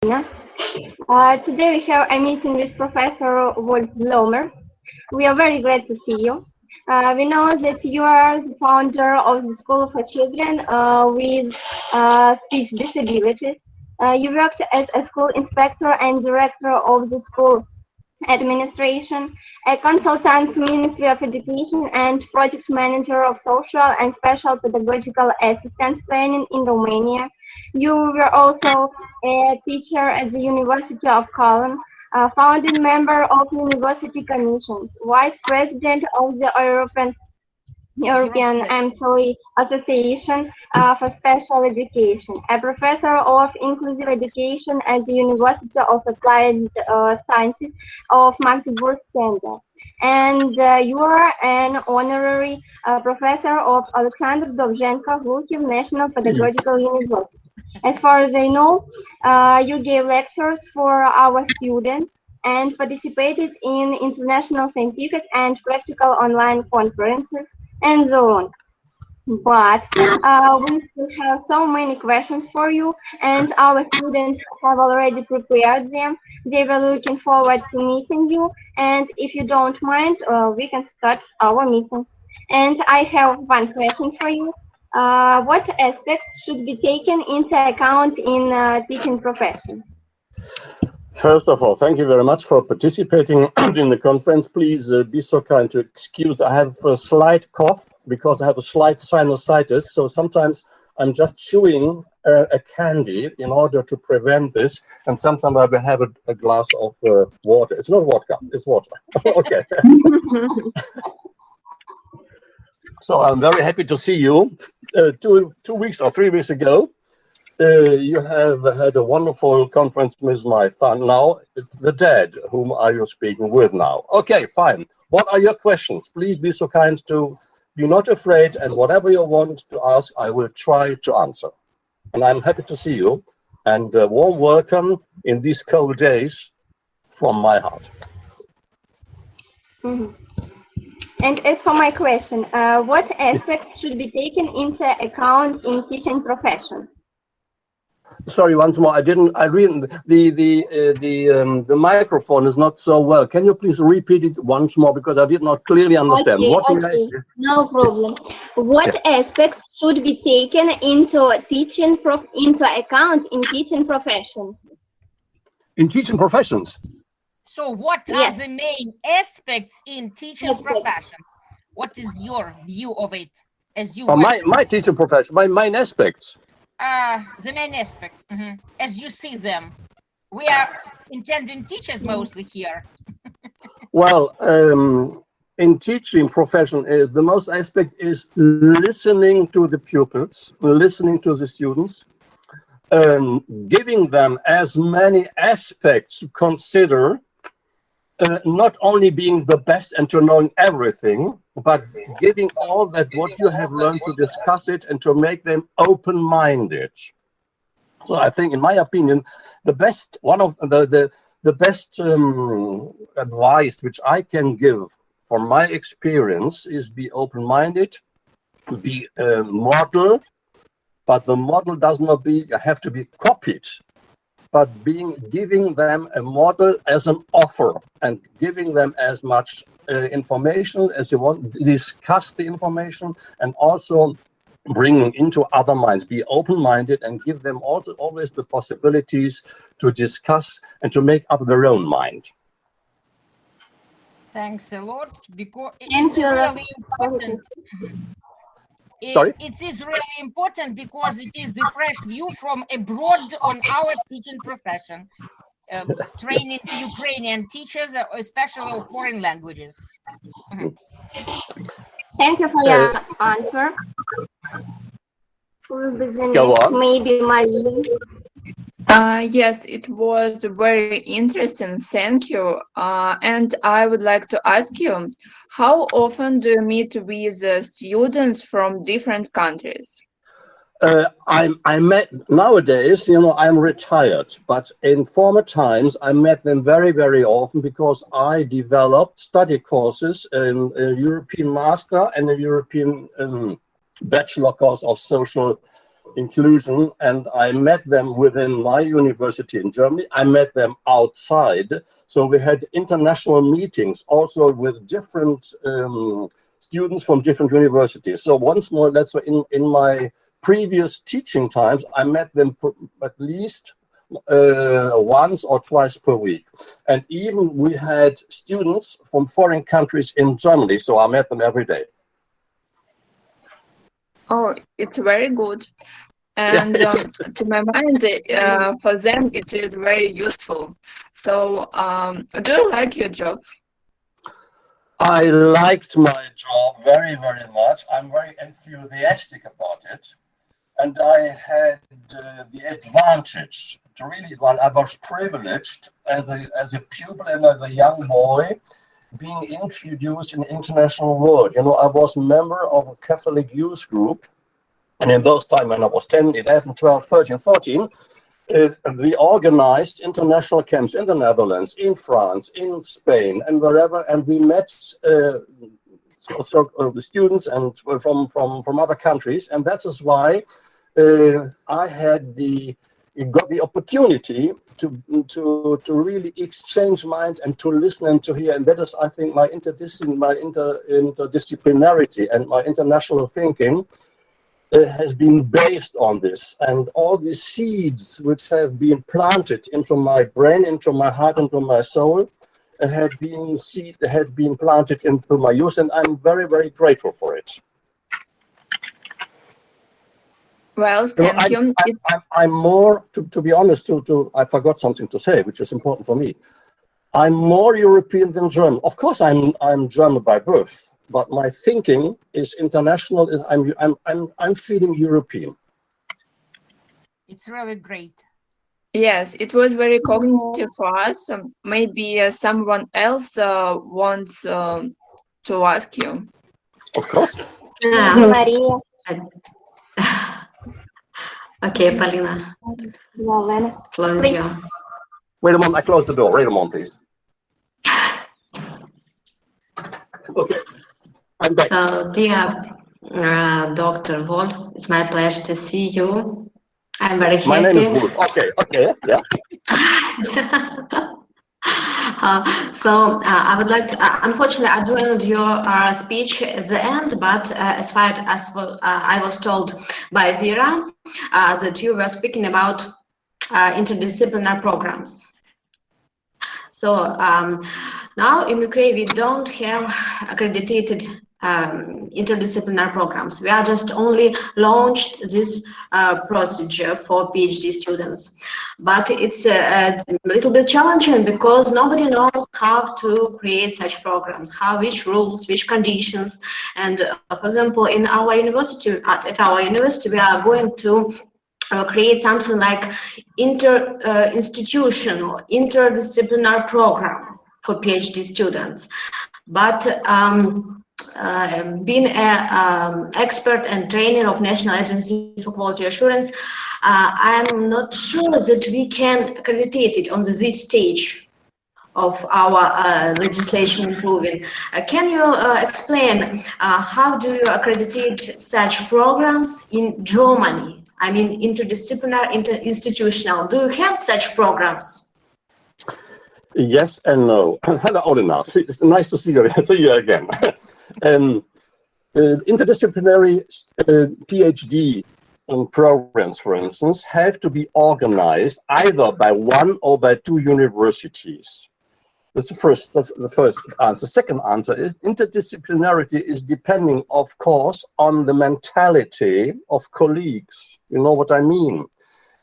Nina. Today we have a meeting with Professor Bloemers. We are very glad to see you. We know that you are the founder of the School for Children with Speech Disabilities. You worked as a school inspector and director of the school administration, a consultant to Ministry of Education and project manager of social and special pedagogical assistance training in Romania. You were also a teacher at the University of Cologne, a founding member of University Commissions, vice president of the European, Association for Special Education, a professor of inclusive education at the University of Applied Sciences of Magdeburg Center. And you are an honorary professor of Alexander Dovzhenko Glukiv National Pedagogical University. As far as I know, you gave lectures for our students and participated in international scientific and practical online conferences and so on. But we still have so many questions for you, and our students have already prepared them. They were looking forward to meeting you, and if you don't mind, we can start our meeting. And I have one question for you. What aspects should be taken into account in teaching profession? First of all, thank you very much for participating in the conference. Please be so kind to excuse. I have a slight cough because I have a slight sinusitis. So sometimes I'm just chewing a candy in order to prevent this. And sometimes I will have a glass of water. It's not vodka, it's water. Okay. So I'm very happy to see you. 2 weeks or 3 weeks ago, you have had a wonderful conference with my son. Now it's the dad. Whom are you speaking with now? Okay, fine. What are your questions? Please be so kind to be not afraid, and whatever you want to ask, I will try to answer. And I'm happy to see you, and a warm welcome in these cold days from my heart. Mm-hmm. And as for my question, what aspects should be taken into account in teaching profession? Sorry, once more. I read the microphone is not so well. Can you please repeat it once more because I did not clearly understand. Okay, no problem. What aspects should be taken into account in teaching profession? In teaching professions. So, what are the main aspects in teaching professions? What is your view of it as you? My teaching profession, my main aspects. The main aspects, as you see them. We are intending teachers mostly here. Well, in teaching profession, the most aspect is listening to the pupils, listening to the students, giving them as many aspects to consider, not only being the best and to knowing everything, but giving all that what you have learned to discuss it and to make them open-minded. So I think, in my opinion, the best advice which I can give from my experience is be open-minded, be a model, but the model does not have to be copied, but giving them a model as an offer and giving them as much information as you want, discuss the information, and also bringing into other minds, be open-minded and give them also always the possibilities to discuss and to make up their own mind. Thanks a lot, because it's really important. Sorry? It is really important because it is the fresh view from abroad on our teaching profession, training Ukrainian teachers, especially of foreign languages. Thank you for your answer. Go on. Maybe Maria. Yes, it was very interesting. Thank you. And I would like to ask you, how often do you meet with students from different countries? I met nowadays, I'm retired, but in former times I met them very, very often because I developed study courses in a European master and a European bachelor course of social inclusion, and I met them within my university in Germany. I met them outside. So we had international meetings also with different students from different universities. So once more, let's say in my previous teaching times, I met them at least once or twice per week. And even we had students from foreign countries in Germany, so I met them every day. Oh, it's very good. And to my mind, for them, it is very useful. So, do you like your job? I liked my job very, very much. I'm very enthusiastic about it. And I had the advantage to really, well, I was privileged as a pupil and as a young boy being introduced in the international world. You know, I was a member of a Catholic youth group. And in those times when I was 10, 11, 12, 13, 14, we organized international camps in the Netherlands, in France, in Spain, and wherever. And we met the students and from other countries. And that is why I had got the opportunity to really exchange minds and to listen and to hear. And that is, I think, my interdisciplinarity and my international thinking has been based on this. And all the seeds which have been planted into my brain, into my heart, into my soul, had been planted into my youth, and I'm very, very grateful for it. Well, thank you. I'm more, to be honest, I forgot something to say, which is important for me. I'm more European than German. Of course, I'm German by birth, but my thinking is international. I'm feeling European. It's really great. Yes, it was very cognitive for us. Maybe someone else wants to ask you. Of course. Maria. Okay, Polina, close your. Wait a moment, I close the door. Wait a moment, please. Okay, I'm back. So, dear Dr. Wolf, it's my pleasure to see you. I'm very happy. My name is Wolf. Okay, yeah. I would like to, unfortunately, I joined your speech at the end, but as far as I was told by Vera, that you were speaking about interdisciplinary programs. So now in Ukraine, we don't have accredited interdisciplinary programs. We are just only launched this procedure for PhD students. But it's a little bit challenging because nobody knows how to create such programs, which rules, which conditions. And for example, in our university, at our university, we are going to create something like institutional, interdisciplinary program for PhD students. But being an expert and trainer of National Agency for Quality Assurance, I'm not sure that we can accredit it on this stage of our legislation improving. Can you explain how do you accredit such programs in Germany? I mean, interdisciplinary, interinstitutional. Do you have such programs? Yes and no. Hello, Olena. It's nice to see you again. Interdisciplinary PhD programs, for instance, have to be organized either by one or by two universities. That's the first answer. Second answer is interdisciplinarity is depending, of course, on the mentality of colleagues. You know what I mean?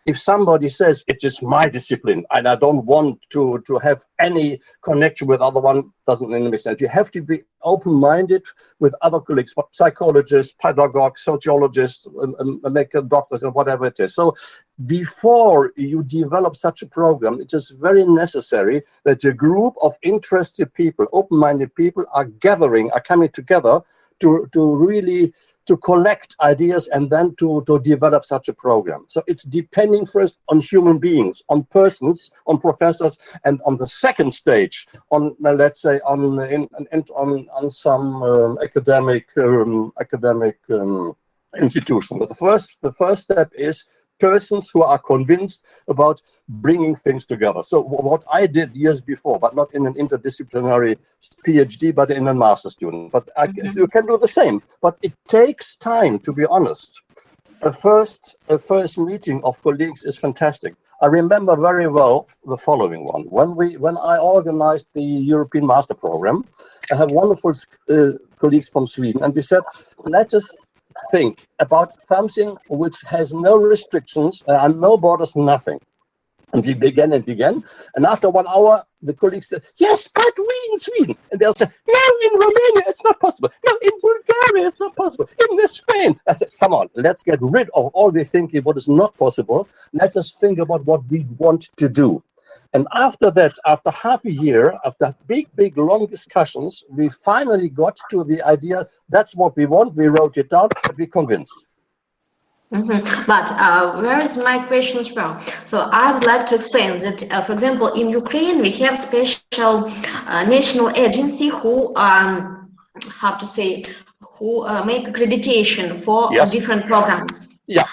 If somebody says it is my discipline and I don't want to have any connection with other one, doesn't really make sense. You have to be open-minded with other colleagues, psychologists, pedagogues, sociologists, medical doctors, and whatever it is. So before you develop such a program, it is very necessary that a group of interested people, open-minded people are coming together to really collect ideas and then to develop such a program. So it's depending first on human beings, on persons, on professors, and on the second stage, on let's say on some academic institution. But the first step is persons who are convinced about bringing things together. So what I did years before, but not in an interdisciplinary PhD, but in a master student. But you can do the same. But it takes time, to be honest. A first meeting of colleagues is fantastic. I remember very well the following one. When I organized the European Master Program, I have wonderful colleagues from Sweden, and we said, let us think about something which has no restrictions and no borders, nothing. And we began and began. And after 1 hour, the colleagues said, yes, but we in Sweden. And they'll say, no, in Romania, it's not possible. No, in Bulgaria, it's not possible. In Spain. I said, come on, let's get rid of all the thinking what is not possible. Let us think about what we want to do. And after that, after half a year, after big, long discussions, we finally got to the idea, that's what we want. We wrote it down, but we're convinced. But where is my question from? So I would like to explain that, for example, in Ukraine, we have special national agency who, how to say, who make accreditation for different programs. Yeah.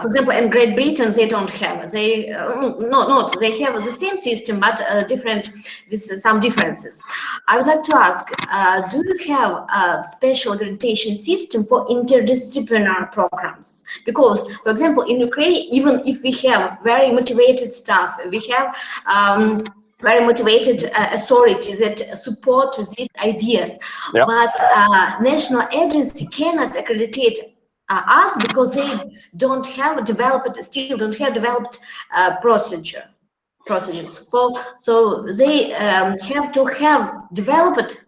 For example, in Great Britain, they don't have. They they have the same system, but different with some differences. I would like to ask: do you have a special accreditation system for interdisciplinary programs? Because, for example, in Ukraine, even if we have very motivated staff, we have very motivated authorities that support these ideas, but national agency cannot accredit us because they don't have developed procedures. So they have to have developed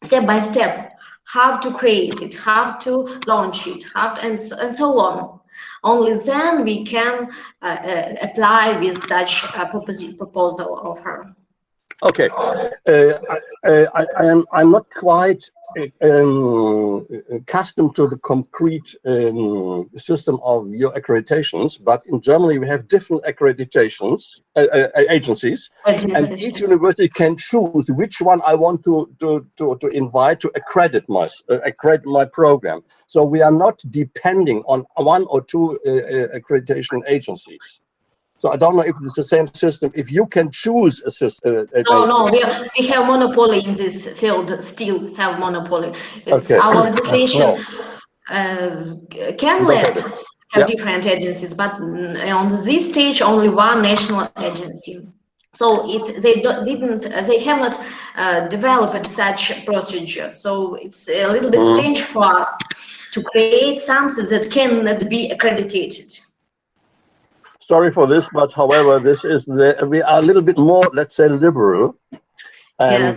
step by step how to create it, how to launch it, and so on. Only then we can apply with such a proposal offer. Okay, I'm not quite accustomed to the concrete system of your accreditations, but in Germany we have different accreditations agencies, and each university can choose which one I want to invite to accredit my program. So we are not depending on 1 or 2 accreditation agencies. So I don't know if it's the same system. If you can choose a system. No, we have monopoly in this field. Still have monopoly. It's our legislation can have different agencies, but on this stage only one national agency. So they have not developed such procedure. So it's a little bit strange for us to create something that cannot be accredited. Sorry for this, but however, this is we are a little bit more, let's say, liberal. And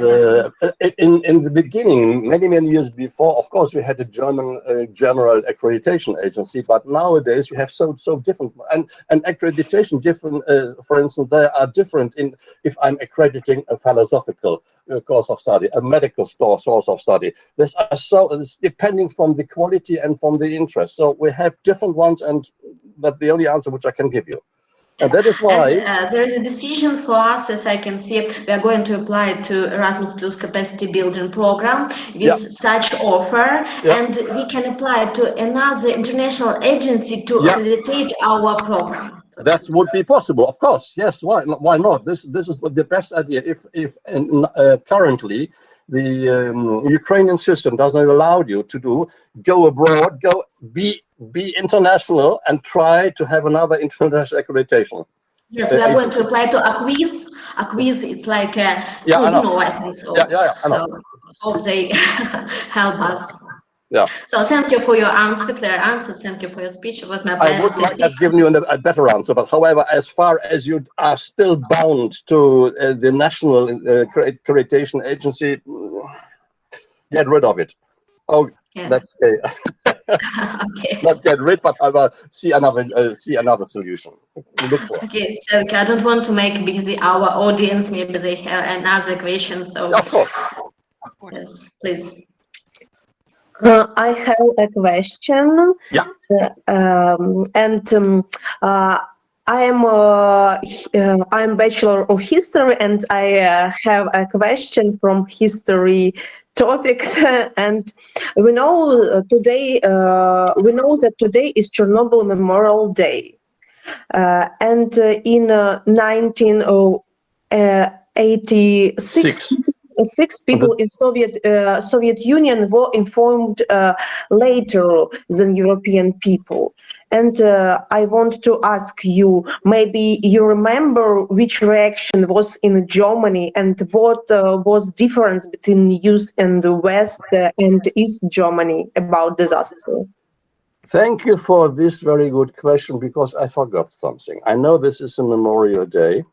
in the beginning, many years before, of course, we had a German general accreditation agency, but nowadays we have so different and accreditation different. For instance, they are different in if I'm accrediting a philosophical course of study, a medical source of study. This are it's depending from the quality and from the interest. So we have different ones, and that's the only answer which I can give you. And that is why there is a decision for us, as I can see, we are going to apply to Erasmus Plus capacity building program with such offer, and we can apply to another international agency to accredit our program. That would be possible, of course. Yes, why not? This is the best idea. If currently the Ukrainian system doesn't allow you to go abroad, be international, and try to have another international accreditation. Yes, we are going to apply to Acquiz. Acquiz, it's like a license. So hope they help us. Yeah. So thank you for your clear answer. Thank you for your speech. It was my pleasure. I would like to have given you a better answer, but however, as far as you are still bound to the national accreditation agency, get rid of it. Oh, that's okay. Not get rid, but I will see another solution. Look for. Okay, so I don't want to make busy our audience. Maybe they have another question. So of course. Yes, please. I have a question. Yeah. I'm Bachelor of History, and I have a question from history topics. And we know that today is Chernobyl Memorial Day, and in 1986. Six people in Soviet Union were informed later than European people. And I want to ask you, maybe you remember which reaction was in Germany and what was difference between East and West and East Germany about disaster? Thank you for this very good question, because I forgot something. I know this is a Memorial Day,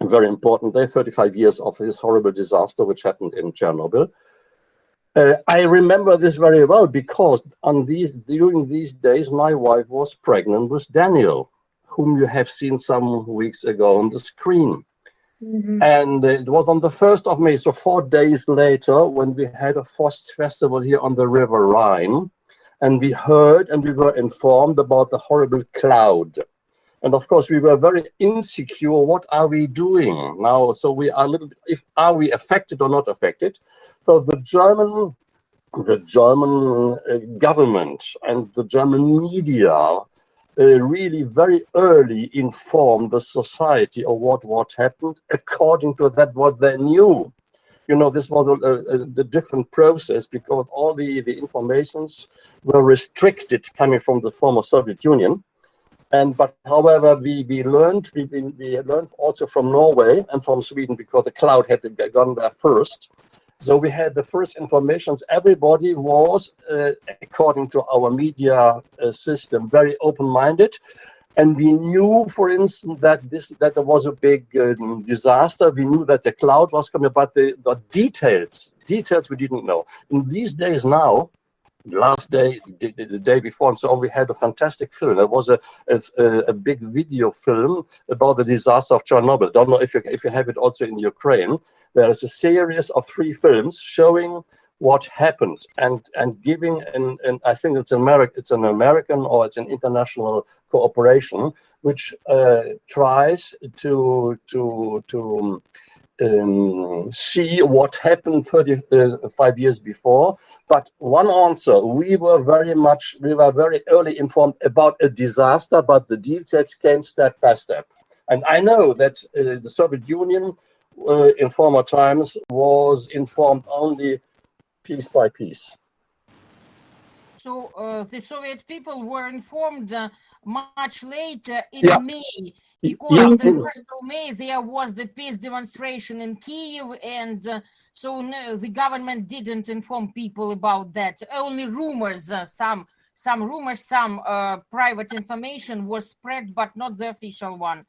a very important day, 35 years of this horrible disaster which happened in Chernobyl. I remember this very well because during these days, my wife was pregnant with Daniel, whom you have seen some weeks ago on the screen. And it was on the 1st of May, so 4 days later, when we had a festival here on the River Rhine, and we heard and we were informed about the horrible cloud. And of course, we were very insecure. What are we doing now? So we are a little bit, are we affected or not affected? So the German government and the German media really very early informed the society of what happened according to that what they knew. You know, this was a different process because all the informations were restricted coming from the former Soviet Union. But however, we learned also from Norway and from Sweden because the cloud had gone there first. So we had the first information. Everybody was, according to our media system, very open-minded. And we knew, for instance, that there was a big disaster. We knew that the cloud was coming, but the details we didn't know. In these days now, last day, the day before, and so on, we had a fantastic film. There was a big video film about the disaster of Chernobyl. Don't know if you have it also in Ukraine. There is a series of 3 films showing what happened and giving and I think it's an American or it's an international cooperation which tries to see what happened 35 years before. But one answer, we were very early informed about a disaster, but the details came step by step. And I know that the Soviet Union in former times was informed only piece by piece. So the Soviet people were informed much later in May, because on the 1st of May there was the peace demonstration in Kiev, and so no, the government didn't inform people about that. Only rumors, some rumors, some private information was spread, but not the official one.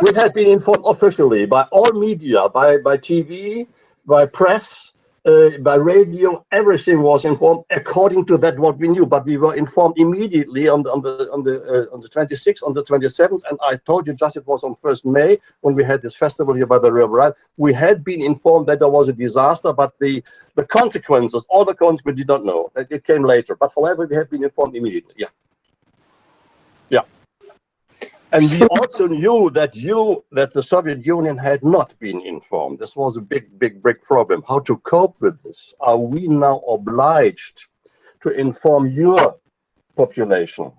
We had been informed officially by all media, by TV, by press, by radio. Everything was informed according to that what we knew. But we were informed immediately on the 26th, on the 27th, and I told you just it was on 1st May when we had this festival here by the River Rhine. We had been informed that there was a disaster, but the consequences, all the consequences, we did not know. It came later. But however, we had been informed immediately. Yeah. And we also knew that the Soviet Union had not been informed. This was a big problem. How to cope with this? Are we now obliged to inform your population?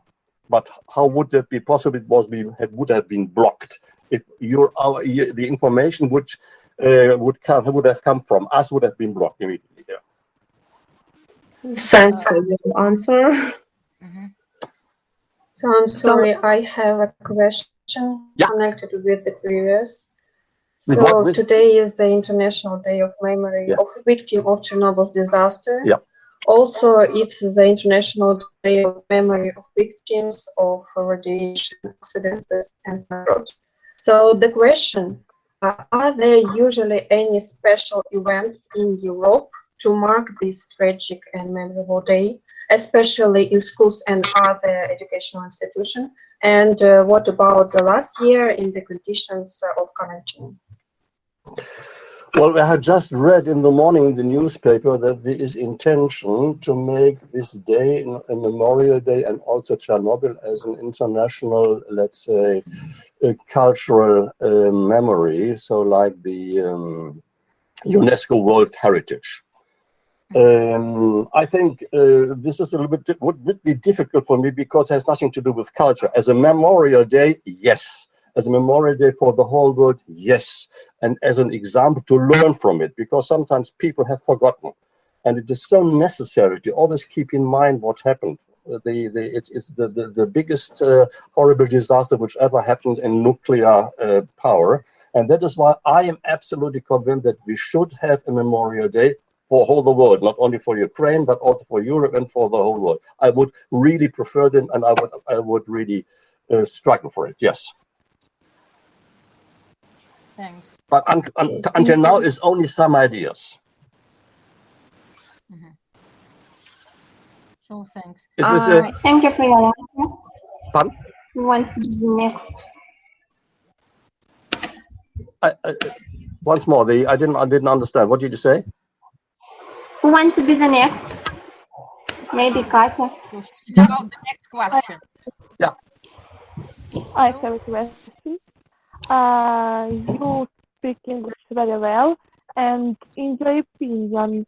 But how would that be possible? Would have been blocked if the information which would have come from us would have been blocked immediately. Yeah. Thanks for your answer. So I'm sorry, I have a question connected with the previous. So today is the International Day of Memory of Victims of Chernobyl's disaster. Also, it's the International Day of Memory of Victims of Radiation Accidents and Microbes. So the question, are there usually any special events in Europe to mark this tragic and memorable day, especially in schools and other educational institutions? And what about the last year in the conditions of quarantine? Well, I had just read in the morning in the newspaper that there is intention to make this day a Memorial Day and also Chernobyl as an international, let's say, cultural memory. So like the UNESCO World Heritage. I think this is a little bit would be difficult for me because it has nothing to do with culture. As a Memorial Day, yes. As a Memorial Day for the whole world, yes. And as an example to learn from it, because sometimes people have forgotten. And it is so necessary to always keep in mind what happened. It's the biggest horrible disaster which ever happened in nuclear power. And that is why I am absolutely convinced that we should have a Memorial Day for all the world, not only for Ukraine, but also for Europe and for the whole world. I would really prefer them, and I would really struggle for it, yes. Thanks. But until now, it's only some ideas. So thanks. Thank you for your answer. Pardon? We want to be next. Once more, I didn't understand. What did you say? Who wants to be the next? Maybe Katya. It's about the next question. Yeah. I have a question. You speak English very well, and in your opinion,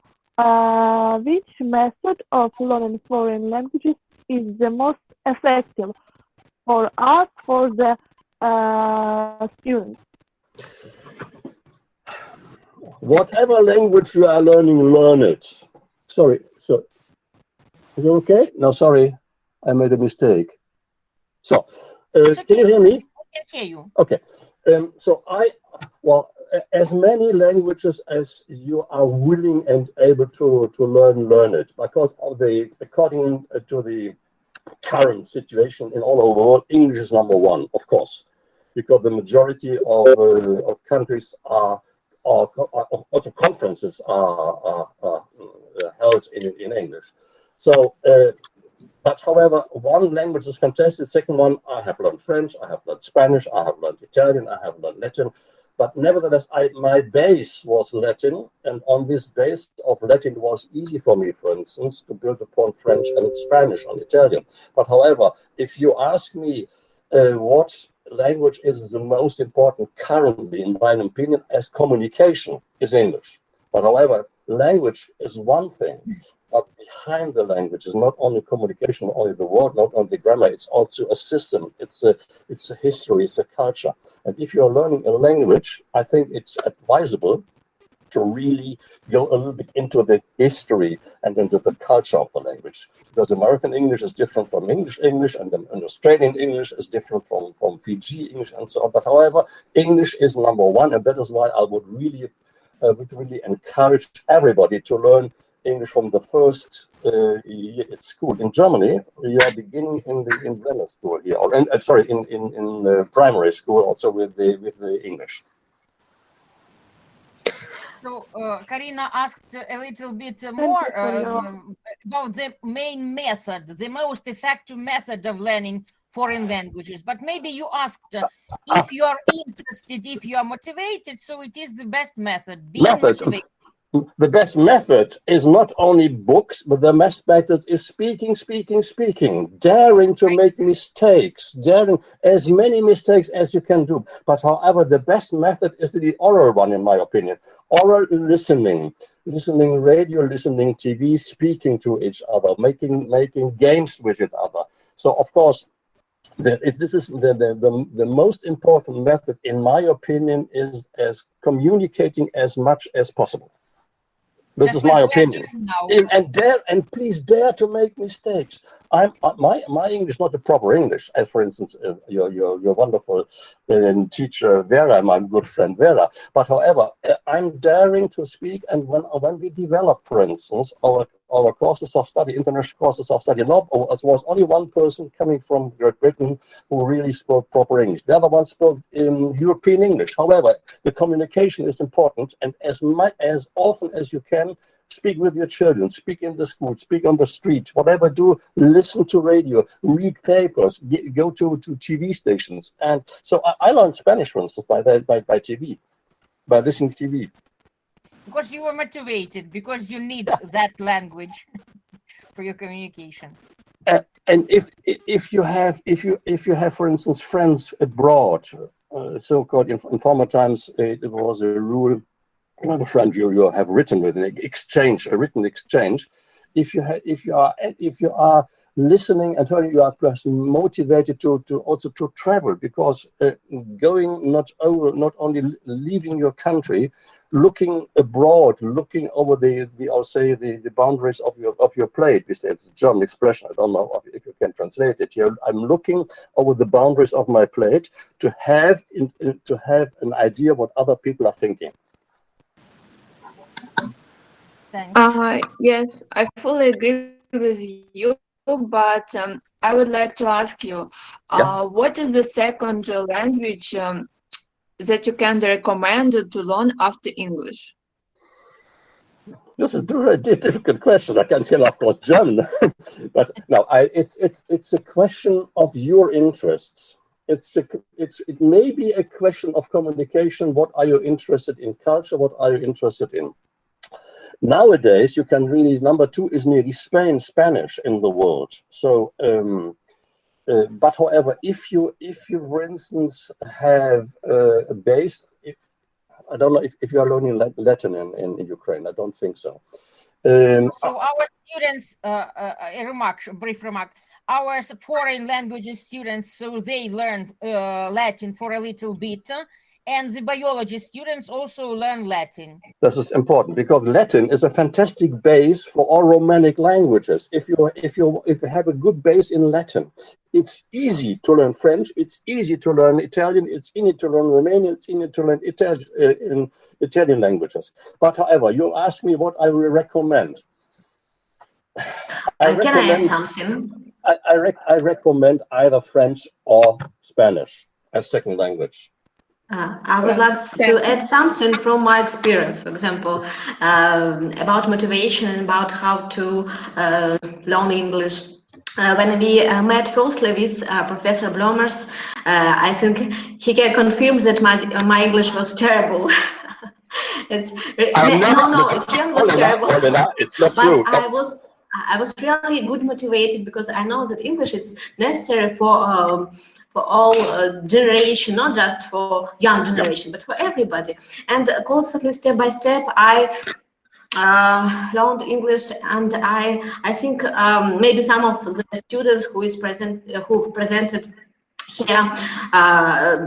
which method of learning foreign languages is the most effective for us, for the students? Whatever language you are learning, learn it. Sorry, so is it okay? No, sorry, I made a mistake. So, okay. Can you hear me? I can hear you. Okay. So as many languages as you are willing and able to learn it. Because according to the current situation in all over the world, English is number one, of course, because the majority of countries are also conferences are held in English. So, but however, one language is fantastic. Second one, I have learned French, I have learned Spanish, I have learned Italian, I have learned Latin. But nevertheless, my base was Latin, and on this base of Latin, it was easy for me, for instance, to build upon French and Spanish on Italian. But however, if you ask me what language is the most important currently, in my opinion, as communication, is English. But however, language is one thing, but behind the language is not only communication, not only the word, not only the grammar, it's also a system, it's a history, it's a culture. And if you're learning a language, I think it's advisable to really go a little bit into the history and into the culture of the language. Because American English is different from English, and Australian English is different from Fiji English and so on. But however, English is number one, and that is why I would really encourage everybody to learn English from the first year at school. In Germany, you are beginning in grammar school here, or in primary school also with the English. So Karina asked a little bit more about the main method, the most effective method of learning foreign languages. But maybe you asked if you are interested, if you are motivated. So it is the best method, being motivated. The best method is not only books, but the best method is speaking, daring to make mistakes, daring as many mistakes as you can do. But however, the best method is the oral one, in my opinion. Oral listening radio, listening TV, speaking to each other, making games with each other. So of course, this is the most important method, in my opinion, is as communicating as much as possible. This is my opinion. And please dare to make mistakes. My English not the proper English, as for instance your wonderful teacher Vera, my good friend Vera. But however, I'm daring to speak, and when we develop, for instance, our courses of study, international courses of study, it was only one person coming from Great Britain who really spoke proper English. The other one spoke European English. However, the communication is important, and as often as you can, speak with your children, speak in the school, speak on the street, whatever do, listen to radio, read papers, go to TV stations. And so I learned Spanish, for instance, by TV, by listening to TV. Because you were motivated, because you need that language for your communication. And if you have, for instance, friends abroad, so-called in former times, it was a rule. Another friend you have written with, an exchange, a written exchange. If you are listening and hearing, you are motivated to also to travel, because going not only leaving your country, looking abroad, looking over I'll say the boundaries of your plate. It's a German expression. I don't know if you can translate it here. I'm looking over the boundaries of my plate to have an idea what other people are thinking. Thanks. Yes, I fully agree with you, but I would like to ask you, what is the second language that you can recommend to learn after English? This is a very difficult question. I can say, of course, German, but no, it's a question of your interests. It may be a question of communication. What are you interested in? Culture. What are you interested in? Nowadays, you can really, number two is nearly Spanish in the world. So, but however, if you, for instance, have a base, I don't know if you are learning Latin in Ukraine. I don't think so. So our students, a brief remark, our foreign languages students, so they learn Latin for a little bit, and the biology students also learn Latin. This is important because Latin is a fantastic base for all Romanic languages. If you have a good base in Latin, it's easy to learn French. It's easy to learn Italian. It's easy to learn Romanian. It's easy to learn Italian languages. But however, you ask me what I will recommend. Can I add something? I recommend either French or Spanish as second language. I would like to add something from my experience, for example, about motivation and about how to learn English. When we met firstly with Professor Bloemers, I think he can confirm that my English was terrible. It's really was terrible. It's not true. But I was really good motivated because I know that English is necessary for all generation, not just for young generation, but for everybody. And constantly, step by step, I learned English, and I think maybe some of the students who presented here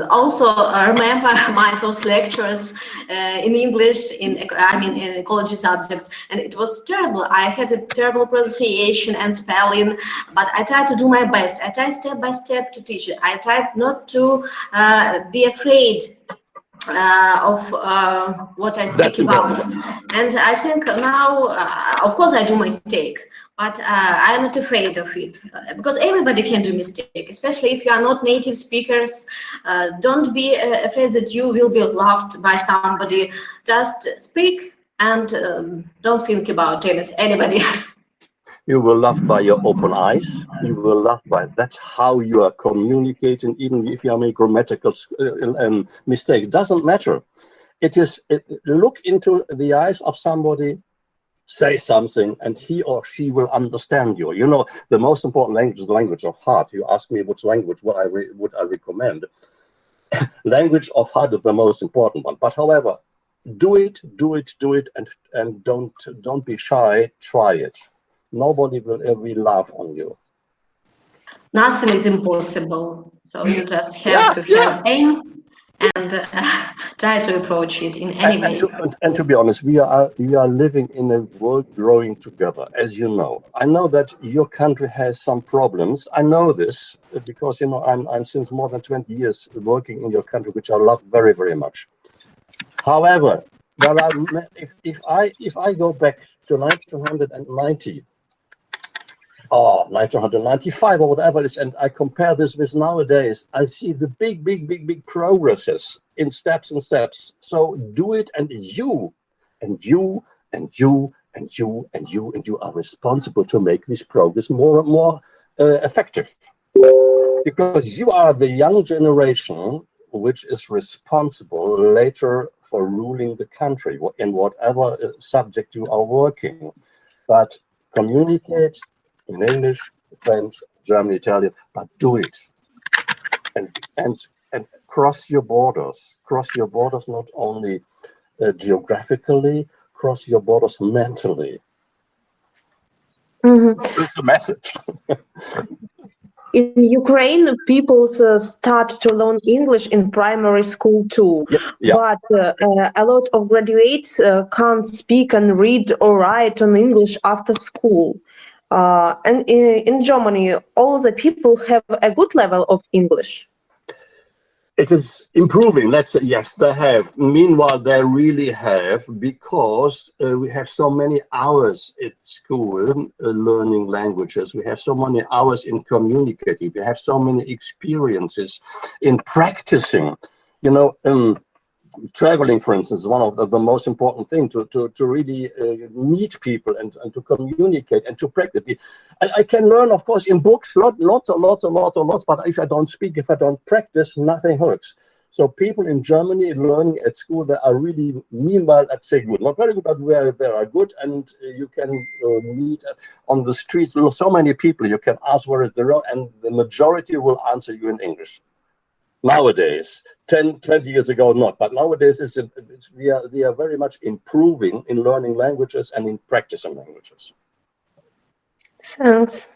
also remember my first lectures in English in ecology subject, and it was terrible. I had a terrible pronunciation and spelling, but I tried to do my best. I tried step by step to teach it. I tried not to be afraid of what I speak about. And I think now, of course, I do mistake, but I'm not afraid of it because everybody can do mistake, especially if you are not native speakers. Don't be afraid that you will be laughed by somebody. Just speak and don't think about anybody. You will laugh by your open eyes. You will laugh by that's how you are communicating, even if you make grammatical mistakes. Doesn't matter. Look into the eyes of somebody, say something, and he or she will understand you. You know, the most important language is the language of heart. You ask me which language would I recommend. Language of heart is the most important one. But however, do it, and don't be shy. Try it. Nobody will ever laugh on you. Nothing is impossible. So you just have to have aim and try to approach it in any way. And to be honest, we are living in a world growing together, as you know. I know that your country has some problems. I know this because you know I'm since more than 20 years working in your country, which I love very, very much. However, if I go back to 1990. 1995 or whatever it is, and I compare this with nowadays, I see the big progresses in steps and steps. So do it, and you are responsible to make this progress more and more effective. Because you are the young generation which is responsible later for ruling the country in whatever subject you are working. But communicate in English, French, German, Italian, but do it. And cross your borders. Cross your borders not only geographically, cross your borders mentally. That's the message. In Ukraine, people start to learn English in primary school too, but a lot of graduates can't speak and read or write on English after school. And in Germany, all the people have a good level of English. It is improving. Let's say yes, they have. Meanwhile, they really have, because we have so many hours at school learning languages. We have so many hours in communicating. We have so many experiences in practicing. You know, traveling, for instance, is one of the most important things to really meet people and to communicate and to practice. I can learn, of course, in books, lots, but if I don't speak, if I don't practice, nothing works. So people in Germany learning at school, they are really, meanwhile, I'd say good. Not very good, but where they are good, and you can meet on the streets so many people. You can ask where is the road, and the majority will answer you in English. Nowadays, 10, 20 years ago, not, but nowadays we are very much improving in learning languages and in practicing languages. Thanks.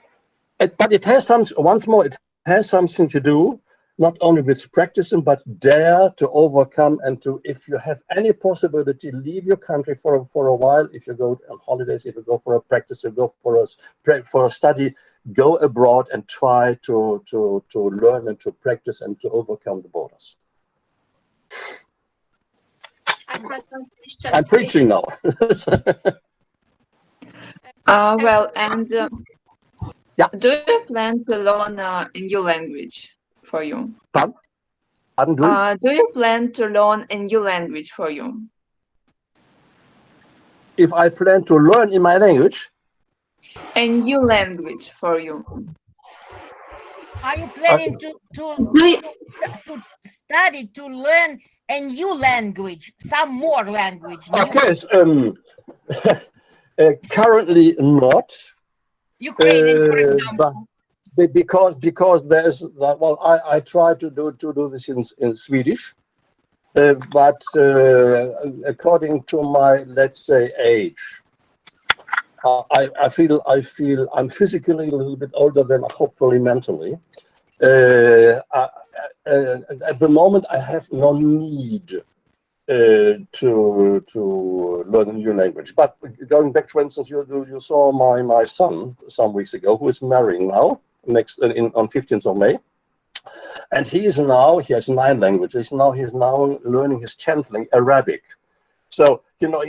But it has once more, it has something to do not only with practicing, but dare to overcome and to, if you have any possibility, leave your country for a while. If you go on holidays, if you go for a practice, you go for a study, go abroad and try to learn and to practice and to overcome the borders. I'm preaching now. Well, and do you plan to learn a new language for you? Pardon? Do you plan to learn a new language for you? If I plan to learn in my language? A new language for you. Are you planning to study, to learn a new language, some more language? Okay, currently not. Ukrainian, for example. Because there's that. Well, I try to do this in Swedish, but according to my, let's say, age, I feel I'm physically a little bit older than hopefully mentally. At the moment, I have no need to learn a new language. But going back, for instance, you saw my son some weeks ago, who is marrying now on 15th of May, and he has 9 languages. He is now learning his 10th language, Arabic. So you know,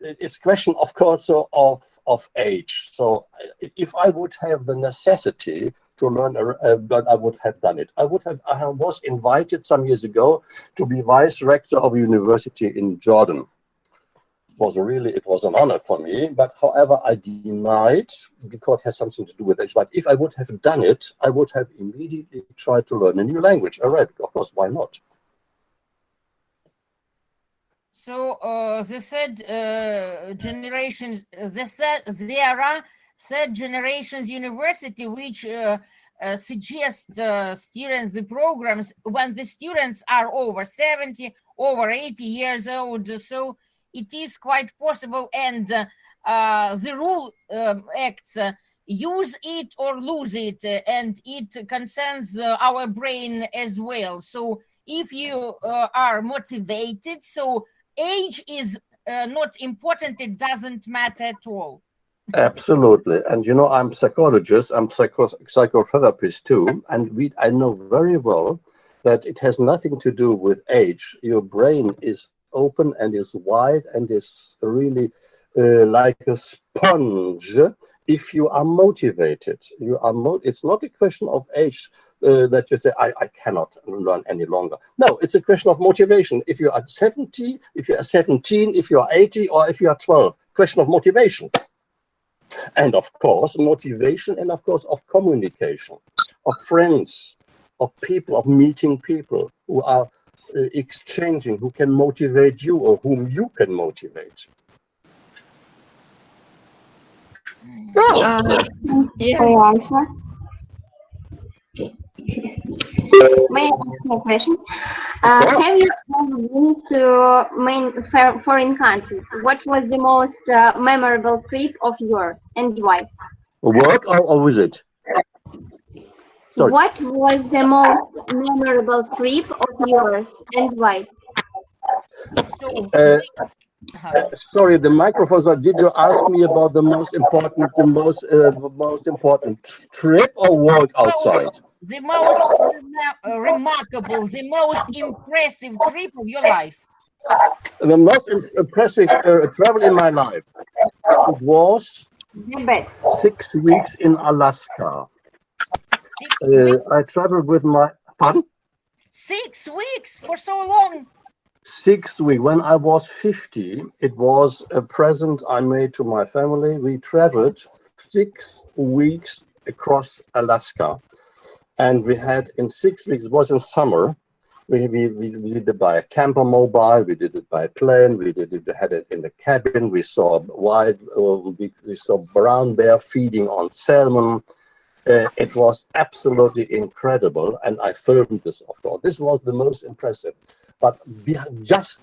it's a question, of course, of age. So if I would have the necessity to learn, but I would have done it. I was invited some years ago to be vice rector of a university in Jordan. It was an honor for me, but however, I denied because it has something to do with age. But if I would have done it, I would have immediately tried to learn a new language, Arabic. Of course, why not? So the third generation, there are third generations university which suggest students the programs when the students are over 70, over 80 years old. So it is quite possible, and the rule acts use it or lose it, and it concerns our brain as well. So if you are motivated, so age is not important, it doesn't matter at all. Absolutely. And you know, I'm a psychologist, I'm psychotherapist too, and I know very well that it has nothing to do with age. Your brain is open and is wide and is really like a sponge if you are motivated. It's not a question of age that you say, I cannot learn any longer. No, it's a question of motivation. If you are 70, if you are 17, if you are 80, or if you are 12, question of motivation. And of course, motivation, and of course, of communication, of friends, of people, of meeting people who are exchanging, who can motivate you or whom you can motivate? Yes. May I ask you a question? Have you ever been to foreign countries? What was the most memorable trip of yours and why? Work or visit? Sorry. What was the most memorable trip of yours and why? Sorry, the microphones are. Did you ask me about the most important trip or work outside? The most remarkable, the most impressive trip of your life. The most impressive travel in my life. It was 6 weeks in Alaska. I traveled with my. Pardon? 6 weeks for so long. 6 weeks. When I was 50, it was a present I made to my family. We traveled 6 weeks across Alaska, and we had in 6 weeks. It was in summer. We did it by a camper mobile. We did it by plane. We had it in the cabin. We saw we saw brown bear feeding on salmon. It was absolutely incredible, and I filmed this. Of course, this was the most impressive. But just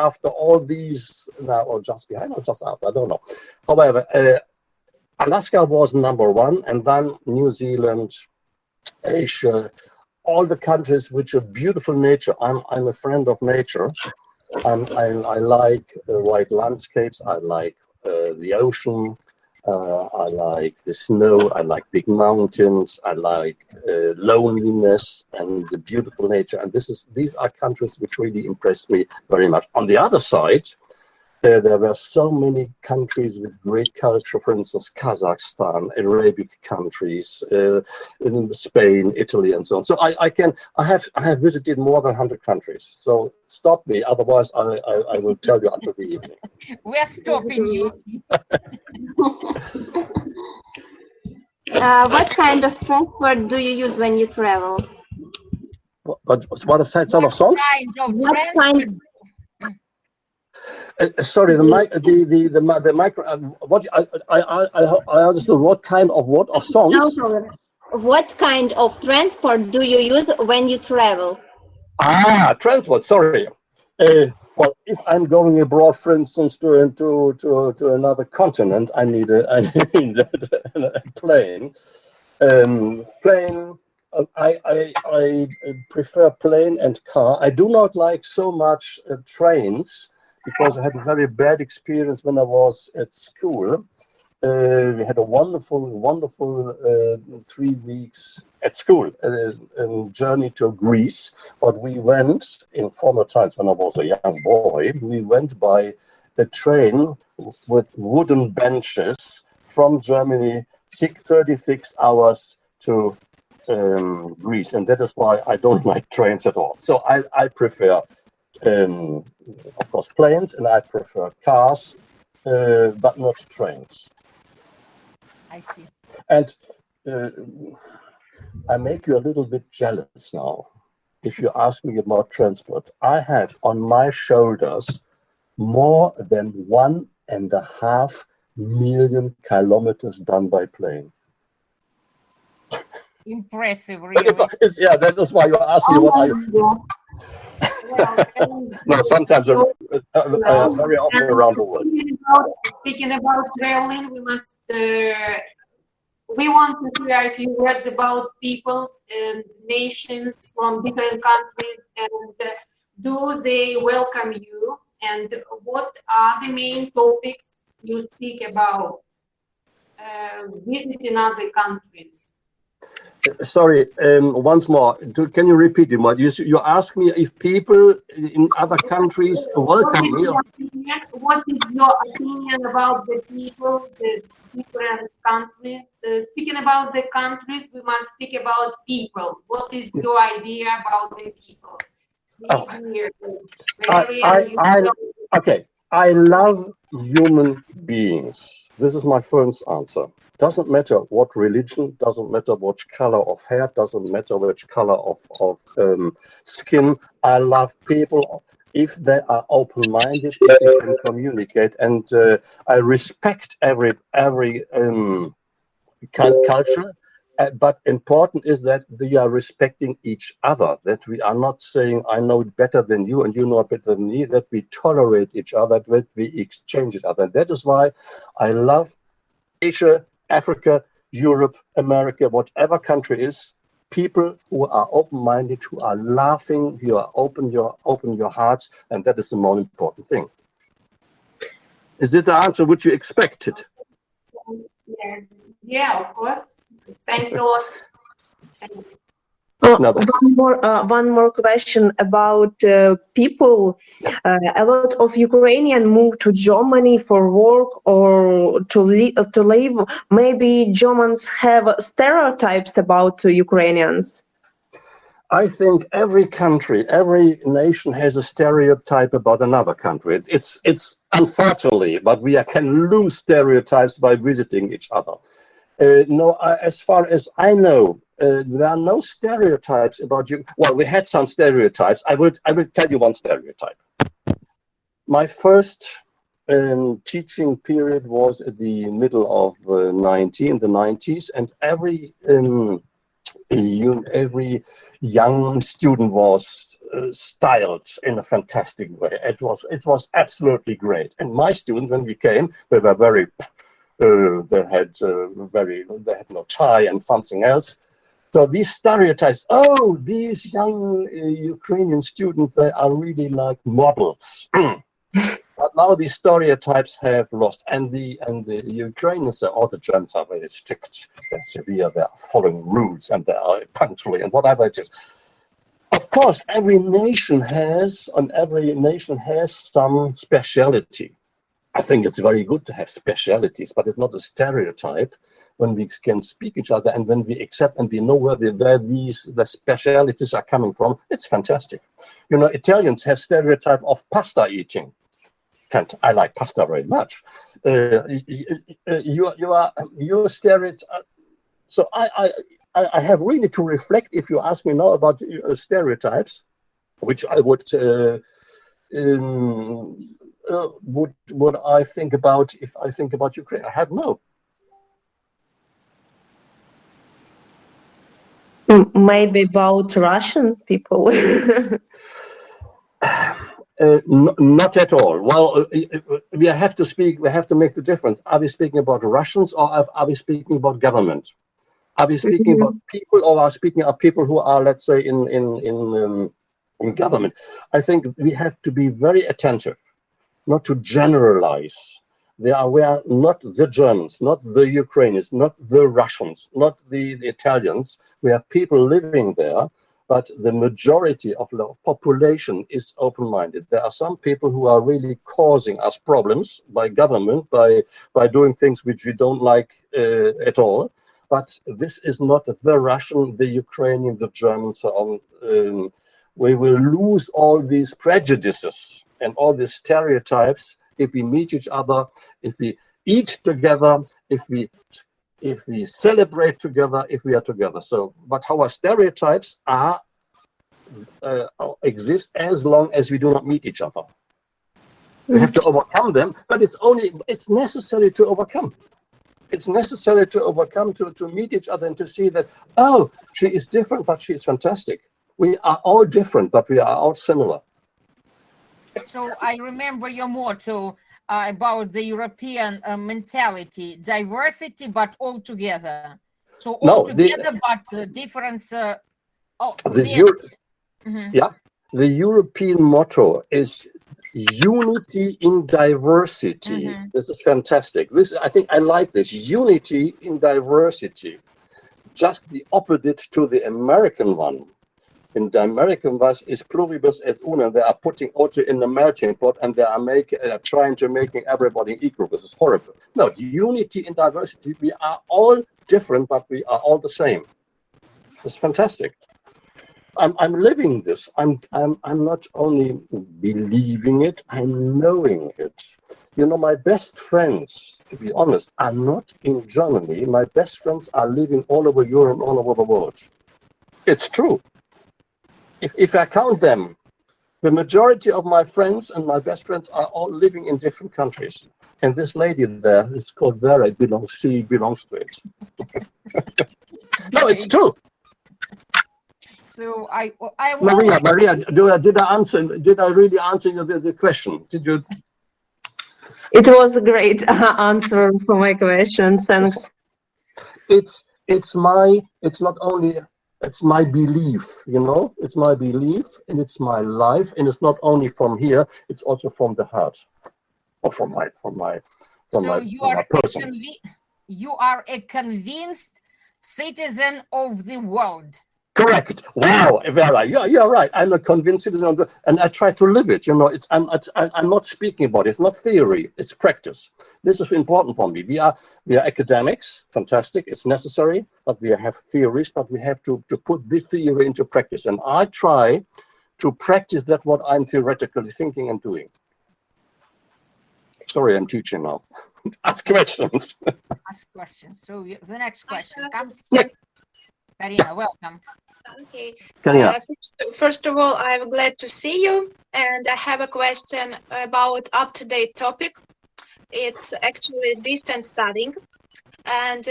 after all these, or just behind, or just after, I don't know. However, Alaska was number one, and then New Zealand, Asia, all the countries which are beautiful nature. I'm a friend of nature. I like white landscapes. I like the ocean. I like the snow, I like big mountains, I like loneliness and the beautiful nature. And these are countries which really impressed me very much. On the other side, there were so many countries with great culture, for instance, Kazakhstan, Arabic countries, in Spain, Italy, and so on. So I have visited more than 100 countries. So stop me, otherwise I will tell you until the evening. We're stopping you. What kind of transport do you use when you travel? What is that sort of songs? What kind? Sorry, the micro. What I understood. What kind of what of songs? No problem. What kind of transport do you use when you travel? Transport. Sorry. Well, if I'm going abroad, for instance, to another continent, I need a plane. I prefer plane and car. I do not like so much trains, because I had a very bad experience when I was at school. We had a wonderful 3 weeks at school journey to Greece, but we went in former times when I was a young boy. We went by a train with wooden benches from Germany, 36 hours to Greece, and that is why I don't like trains at all. So I prefer, of course, planes, and I prefer cars, but not trains. I see. And I make you a little bit jealous now if you ask me about transport. I have on my shoulders more than 1.5 million kilometers done by plane. Impressive, really. That is why you ask me what I. No, sometimes very often around the world. Speaking about traveling, we want to hear a few words about peoples and nations from different countries, and do they welcome you, and what are the main topics you speak about visiting other countries? Sorry, once more. Can you repeat it? You ask me if people in other countries welcome me. What is your opinion about the people, the different countries? Speaking about the countries, we must speak about people. What is your idea about the people? Okay. I love human beings. This is my first answer. Doesn't matter what religion, doesn't matter which color of hair, doesn't matter which color of skin. I love people if they are open-minded, if they can communicate, and I respect every culture. But important is that we are respecting each other, that we are not saying, I know it better than you and you know it better than me, that we tolerate each other, that we exchange each other. And that is why I love Asia, Africa, Europe, America, whatever country is, people who are open-minded, who are laughing, who are open your hearts, and that is the more important thing. Is it the answer which you expected? Yeah, of course. Thanks a lot. One more question about people. A lot of Ukrainians move to Germany for work or to live. Maybe Germans have stereotypes about Ukrainians. I think every country, every nation has a stereotype about another country. It's unfortunately, but we can lose stereotypes by visiting each other. No, as far as I know, there are no stereotypes about you. Well, we had some stereotypes. I will tell you one stereotype. My first teaching period was at the middle of the 90s, and every young student was styled in a fantastic way. It was absolutely great. And my students, when we came, they were very. They had no tie and something else. So these stereotypes. Oh, these young Ukrainian students, they are really like models. But now these stereotypes have lost, and the Ukrainians, all the Germans are very strict, they're severe, they are following rules, and they are punctually, and whatever it is. Of course, every nation has some speciality. I think it's very good to have specialities, but it's not a stereotype when we can speak each other and when we accept and we know where the specialities are coming from. It's fantastic. You know, Italians have stereotype of pasta eating. I like pasta very much. Your stereotype. So I have really to reflect. If you ask me now about stereotypes, which I would what I think about if I think about Ukraine, I have no. Maybe about Russian people. Not at all. Well, we have to make the difference. Are we speaking about Russians or are we speaking about government? Are we speaking about people or are we speaking of people who are, let's say, in government? I think we have to be very attentive, not to generalize. We are not the Germans, not the Ukrainians, not the Russians, not the Italians. We have people living there. But the majority of the population is open-minded. There are some people who are really causing us problems by government, by doing things which we don't like at all. But this is not the Russian, the Ukrainian, the German, so on. We will lose all these prejudices and all these stereotypes if we meet each other, if we eat together, if we celebrate together, if we are together. So, but our stereotypes exist as long as we do not meet each other. We have to overcome them, but it's necessary to overcome. It's necessary to overcome, to meet each other and to see that, oh, she is different, but she is fantastic. We are all different, but we are all similar. So I remember your motto about the European mentality, diversity, but all together. So all together, but difference. The European motto is unity in diversity. This is fantastic. I think I like this, unity in diversity. Just the opposite to the American one. In the American one is pluribus et unum. They are putting auto in the melting pot and they are trying to make everybody equal. This is horrible. No, unity in diversity. We are all different, but we are all the same. It's fantastic. I'm living this. I'm not only believing it, I'm knowing it. You know, my best friends, to be honest, are not in Germany. My best friends are living all over Europe, all over the world. It's true. If I count them, the majority of my friends and my best friends are all living in different countries. And this lady there is called Vera. She belongs to it. No, it's true. So Maria, did I really answer the question? Did you? It was a great answer for my question. Thanks. It's my belief, you know, it's my belief and it's my life, and it's not only from here, it's also from the heart, or from my person. You are a convinced citizen of the world. Correct. Wow, Vera, you're right. I'm a convinced citizen, and I try to live it. You know, I'm not speaking about it. It's not theory. It's practice. This is important for me. We are academics. Fantastic. It's necessary, but we have theories. But we have to put the theory into practice. And I try to practice that what I'm theoretically thinking and doing. Sorry, I'm teaching now. Ask questions. Ask questions. So the next question comes. Karina, welcome. Okay. Karina. First of all, I'm glad to see you, and I have a question about up-to-date topic. It's actually distance studying, and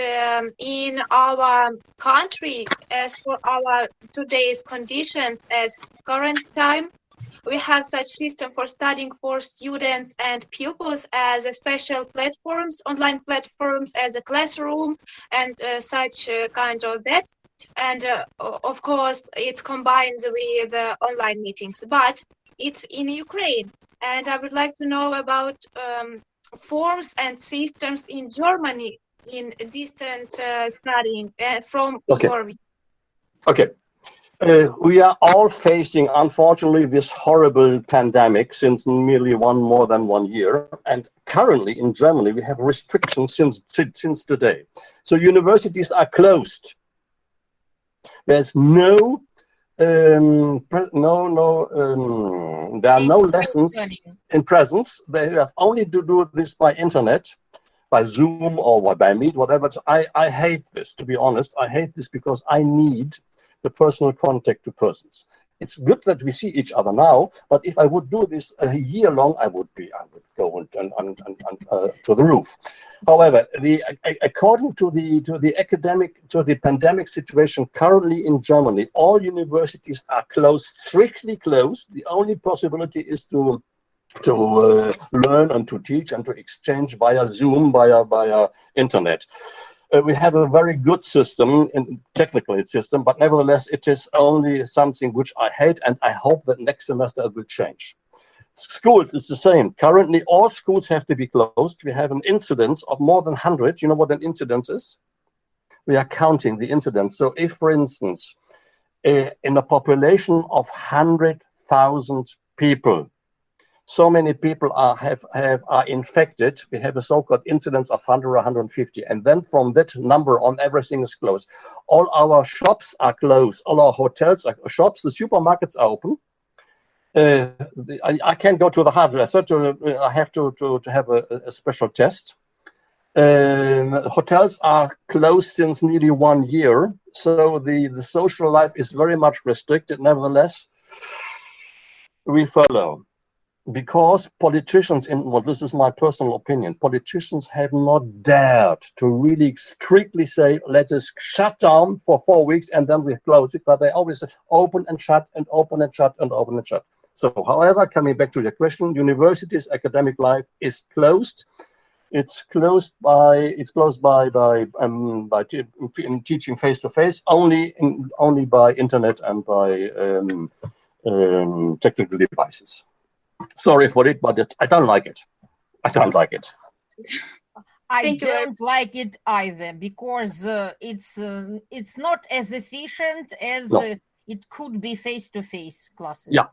in our country, as for our today's conditions as current time, we have such system for studying for students and pupils as a special platforms, online platforms, as a classroom, and such kind of that. And of course, it's combined with online meetings, but it's in Ukraine. And I would like to know about forms and systems in Germany in distant studying from your view. Okay. We are all facing, unfortunately, this horrible pandemic since nearly more than 1 year. And currently in Germany, we have restrictions since today. So universities are closed. There's there are no lessons in presence. They have only to do this by internet, by Zoom or by Meet, whatever. I hate this, to be honest. I hate this because I need the personal contact to persons. It's good that we see each other now, but if I would do this a year long, I would go to the roof. However, according to the pandemic situation currently in Germany, all universities are closed, strictly closed. The only possibility is to learn and to teach and to exchange via Zoom, via internet. We have a very good system, technically system, but nevertheless, it is only something which I hate, and I hope that next semester it will change. Schools is the same. Currently, all schools have to be closed. We have an incidence of more than 100. You know what an incidence is? We are counting the incidents. So if, for instance, in a population of 100,000 people, so many people are infected, we have a so-called incidence of 100 or 150, and then from that number on, everything is closed. All our shops are closed, all our hotels are shops, the supermarkets are open. I can't go to the hairdresser. I have to have a special test. Hotels are closed since nearly 1 year, so the social life is very much restricted. Nevertheless, we follow. Because politicians, this is my personal opinion, politicians have not dared to really strictly say, let us shut down for 4 weeks and then we close it, but they always say, open and shut and open and shut and open and shut. So, however, coming back to your question, universities' academic life is closed. It's closed by teaching face to face, only by internet and by technical devices. Sorry for it, but I don't like it. I don't like it. I don't like it either, because it's not as efficient as it could be face-to-face classes. Yeah.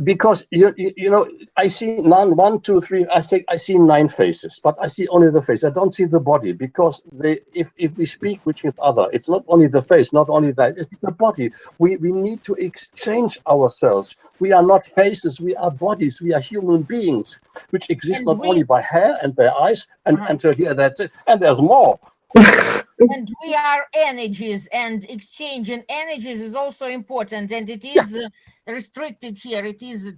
Because you know, I see one, two, three. I see 9 faces, but I see only the face. I don't see the body, because if we speak with each other, it's not only the face, not only that, it's the body. We need to exchange ourselves. We are not faces, we are bodies. We are human beings, which exist And not only by hair and by eyes and until here. That's it. And there's more. And we are energies, and exchanging energies is also important, and it is restricted here. It is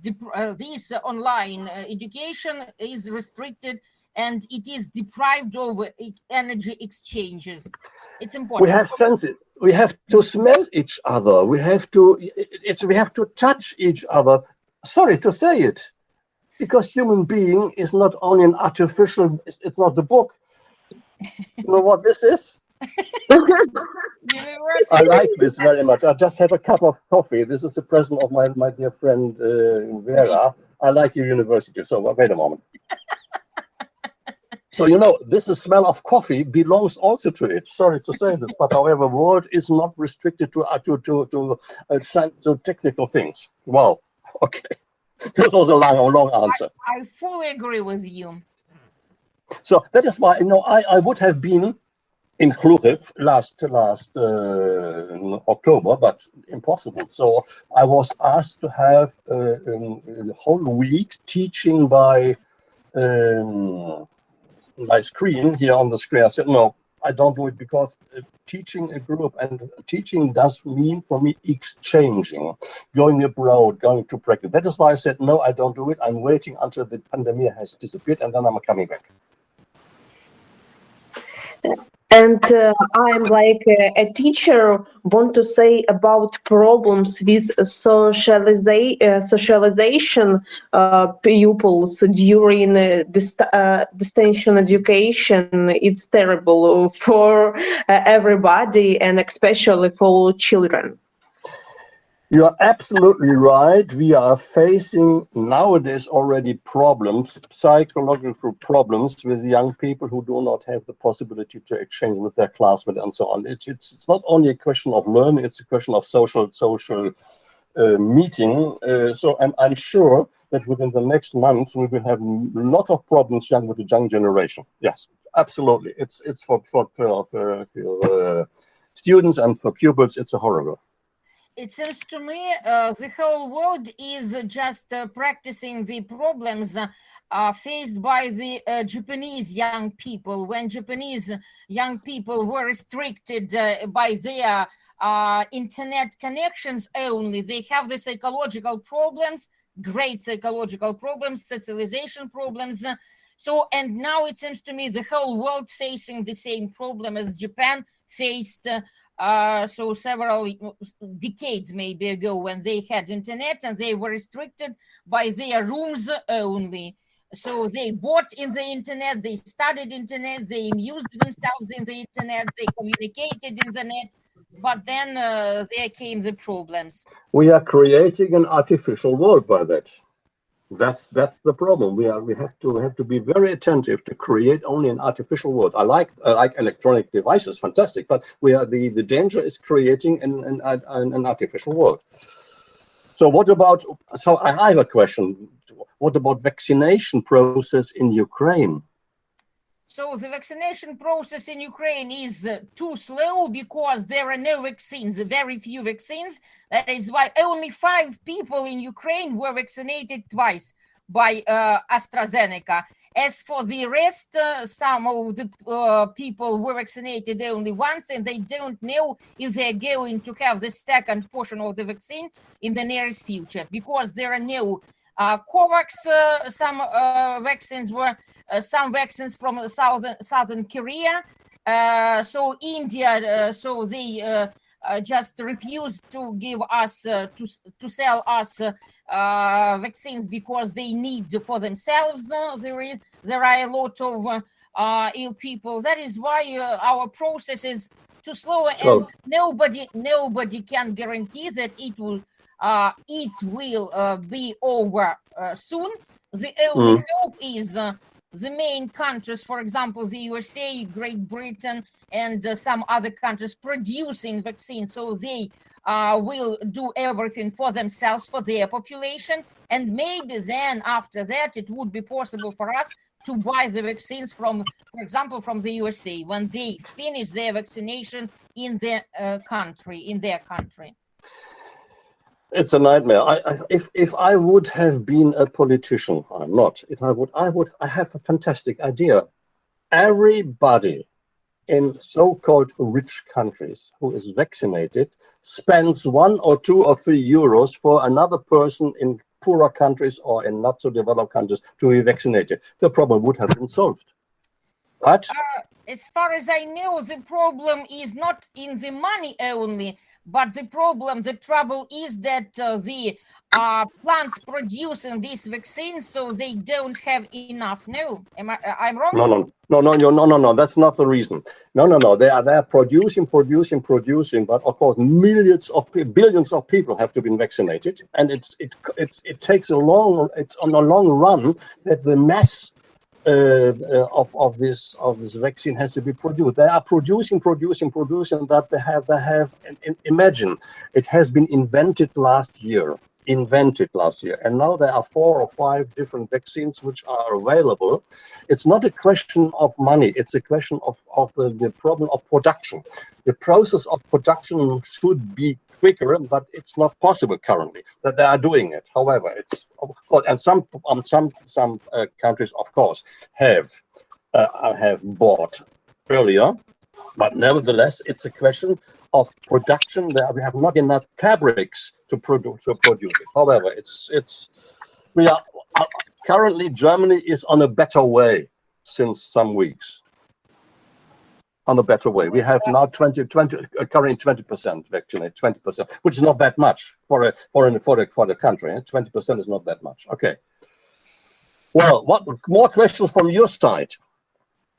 this online education is restricted, and it is deprived of energy exchanges. It's important. We have senses. We have to smell each other. We have to. We have to touch each other. Sorry to say it, because human being is not only an artificial. It's not the book. You know what this is? I like this very much. I just have a cup of coffee. This is a present of my dear friend Vera. I like your university. So wait a moment. So you know, this smell of coffee belongs also to it. Sorry to say this, but however, word is not restricted to technical things. Well, okay. This was a long answer. I fully agree with you. So that is why, you know, I would have been in Chluchiv last October, but impossible. So I was asked to have a whole week teaching by screen here on the screen. I said, no, I don't do it, because teaching a group, and teaching does mean for me exchanging, going abroad, going to practice. That is why I said, no, I don't do it. I'm waiting until the pandemic has disappeared, and then I'm coming back. And I'm like a teacher, want to say about problems with socialization pupils during distancial education. It's terrible for everybody, and especially for children. You are absolutely right. We are facing nowadays already problems, psychological problems, with young people who do not have the possibility to exchange with their classmates and so on. It's not only a question of learning; it's a question of social meeting. So I'm sure that within the next months we will have a lot of problems with the young generation. Yes, absolutely. It's for students and for pupils. It's a horrible. It seems to me the whole world is just practicing the problems faced by the Japanese young people, when Japanese young people were restricted by their internet connections only. They have the psychological problems, great psychological problems, socialization problems. So, and now it seems to me the whole world facing the same problem as Japan faced so several decades maybe ago, when they had internet and they were restricted by their rooms only. So they bought in the internet, they studied internet, they amused themselves in the internet, they communicated in the net, but then there came the problems. We are creating an artificial world by that. That's the problem. We have to be very attentive to create only an artificial world. I like electronic devices, fantastic, but the danger is creating an artificial world. So what about? So I have a question. What about vaccination process in Ukraine? So the vaccination process in Ukraine is too slow because there are no vaccines, very few vaccines. That is why only 5 people in Ukraine were vaccinated twice by AstraZeneca. As for the rest, some of the people were vaccinated only once, and they don't know if they're going to have the second portion of the vaccine in the nearest future, because there are no COVAX. Some vaccines were some vaccines from southern Korea. So India, so they just refused to give us to sell us vaccines because they need for themselves. There are a lot of ill people. That is why our process is too slow, and nobody can guarantee that it will be over soon. The only hope is the main countries, for example, the USA, Great Britain, and some other countries producing vaccines. So they will do everything for themselves, for their population, and maybe then after that it would be possible for us to buy the vaccines from, for example, from the USA when they finish their vaccination in their country, It's a nightmare. If I would have been a politician, I'm not. I have a fantastic idea. Everybody in so-called rich countries who is vaccinated spends 1 or 2 or 3 euros for another person in poorer countries or in not so developed countries to be vaccinated. The problem would have been solved. But as far as I know, the problem is not in the money only, but the trouble is that the plants producing these vaccines, so they don't have enough. No, I'm wrong? No. That's not the reason. No. They are producing, but of course billions of people have to be vaccinated, and it takes it's on a long run that the mass of this vaccine has to be produced. They are producing, but they have. Imagine, it has been invented last year, and now there are 4 or 5 different vaccines which are available. It's not a question of money; it's a question of the problem of production. The process of production should be quicker, but it's not possible currently that they are doing it. However, it's of course, and some countries, of course, have bought earlier, but nevertheless, it's a question of production. There we have not enough fabrics to produce it. However, we are currently, Germany is on a better way since some weeks. On a better way. We have now currently 20% vaccinated, 20%, which is not that much for the country. 20% is not that much. Okay. Well, what more questions from your side?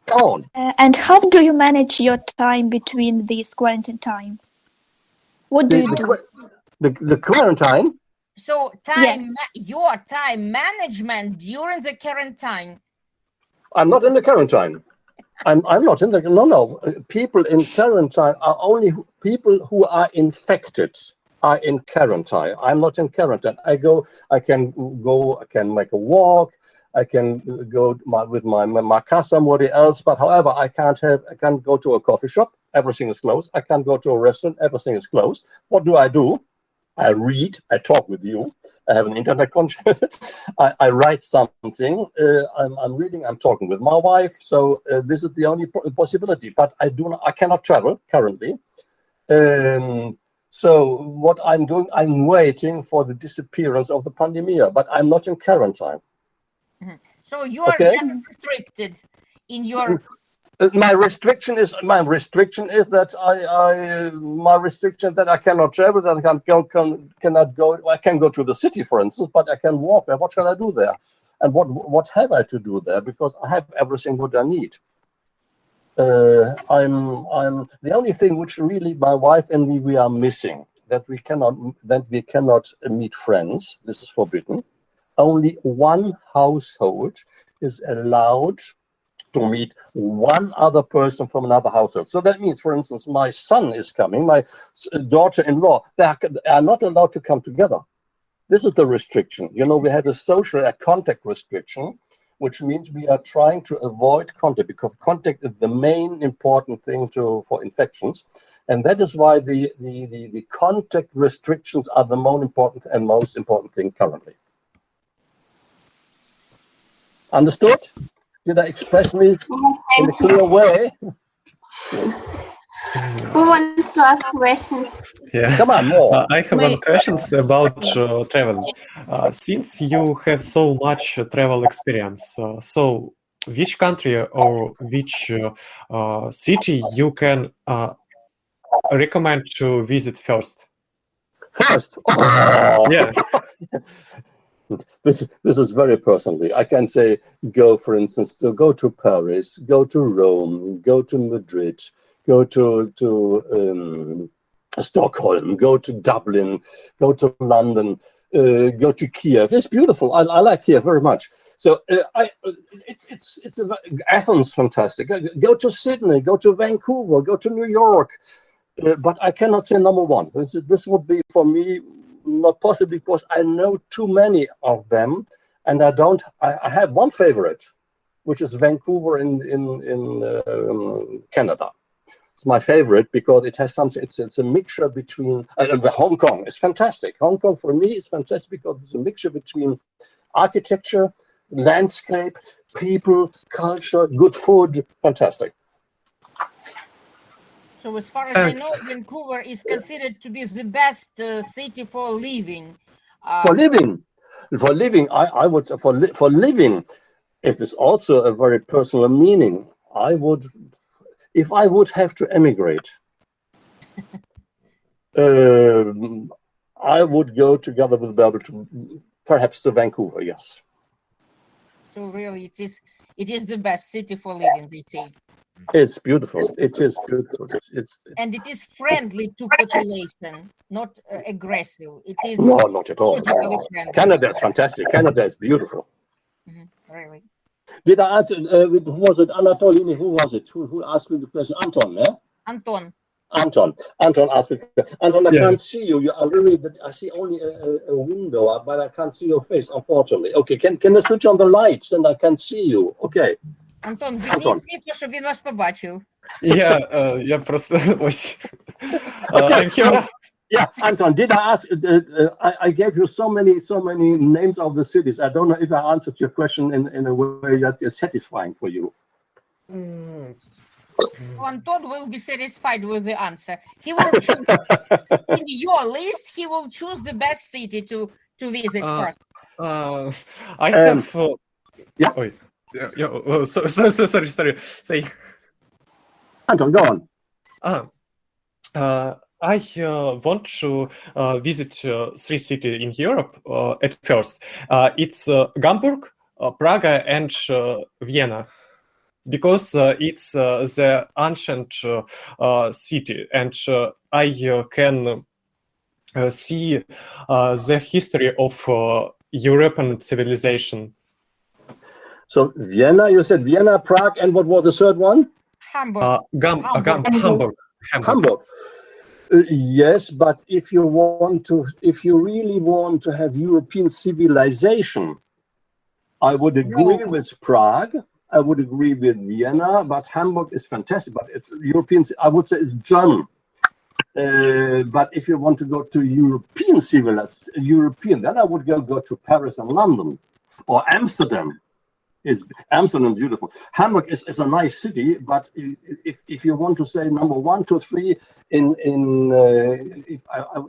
Go on. And how do you manage your time between this quarantine time? What do you do? The quarantine? So Yes. Your time management during the quarantine. I'm not in the quarantine. I'm not in the no. People in quarantine are only people who are infected are in quarantine. I'm not in quarantine. I can make a walk. I can go with my car somebody else. But however, I can't go to a coffee shop. Everything is closed. I can't go to a restaurant. Everything is closed. What do? I read. I talk with you. I have an internet connection. I write something. I'm reading. I'm talking with my wife. So this is the only possibility. But I cannot travel currently. So what I'm doing, I'm waiting for the disappearance of the pandemic. But I'm not in quarantine. So you are just restricted in your. My restriction is that I cannot travel, that I cannot go. I can go to the city, for instance, but I can walk there. What shall I do there? And what have I to do there? Because I have everything what I need. I'm the only thing which really my wife and me we are missing, that we cannot meet friends. This is forbidden. Only one household is allowed to meet one other person from another household. So that means, for instance, my son is coming, my daughter-in-law, they are not allowed to come together. This is the restriction. You know, we had a contact restriction, which means we are trying to avoid contact, because contact is the main important thing for infections. And that is why the contact restrictions are the most important thing currently. Understood? Did I express me in a clear way? Who wants to ask questions? Yeah. Come on, more. I have one question about travel. Since you have so much travel experience, so which country or which city you can recommend to visit first? First? Oh. Yeah. This is very personally. I can say go to Paris, go to Rome, go to Madrid, go to Stockholm, go to Dublin, go to London, go to Kiev. It's beautiful. I like Kiev very much. So Athens, fantastic. Go to Sydney, go to Vancouver, go to New York. But I cannot say number one. This would be for me not possible because I know too many of them, and I don't. I have one favorite, which is Vancouver in Canada. It's my favorite because it has something. It's a mixture between. Hong Kong is fantastic. Hong Kong for me is fantastic because it's a mixture between architecture, landscape, people, culture, good food. Fantastic. So as far as I know, Vancouver is considered to be the best city for living. For living, I would for living, it is also a very personal meaning. I would, if I would have to emigrate, I would go together with Barbara to perhaps to Vancouver. Yes. So really, it is the best city for living, they say. It's beautiful. It is beautiful. And it is friendly to population, not aggressive. It is no, not at all. Canada is fantastic. Canada is beautiful. Really. Did I answer? Who was it? Anatolini? Who was it? Who asked me the question? Anton, yeah? Anton. Anton asked me. Anton, I can't see you. You are really. I see only a window, but I can't see your face, unfortunately. Okay, can I switch on the lights and I can see you? Okay. Антон, вдвинь світло, щоб він вас побачив. Я просто ось. I'm here. Yeah, Anton, did I ask? I gave you so many names of the cities. I don't know if I answered your question in a way that is satisfying for you. Anton will be satisfied with the answer. He will choose in your list. He will choose the best city to visit first. I have. Yeah. Oi. Sorry. Say. Anton, go on. I want to visit three cities in Europe at first. It's Hamburg, Prague, and Vienna, because it's the ancient city, and I can see the history of European civilization. So Vienna, you said Vienna, Prague, and what was the third one? Hamburg. Hamburg. Yes, but if you really want to have European civilization, I would agree with Prague. I would agree with Vienna, but Hamburg is fantastic. But it's European. I would say it's German. But if you want to go to European civilization, then I would go to Paris and London or Amsterdam. Is Amsterdam beautiful? Hamburg is a nice city, but if you want to say number 1, 2, 3 if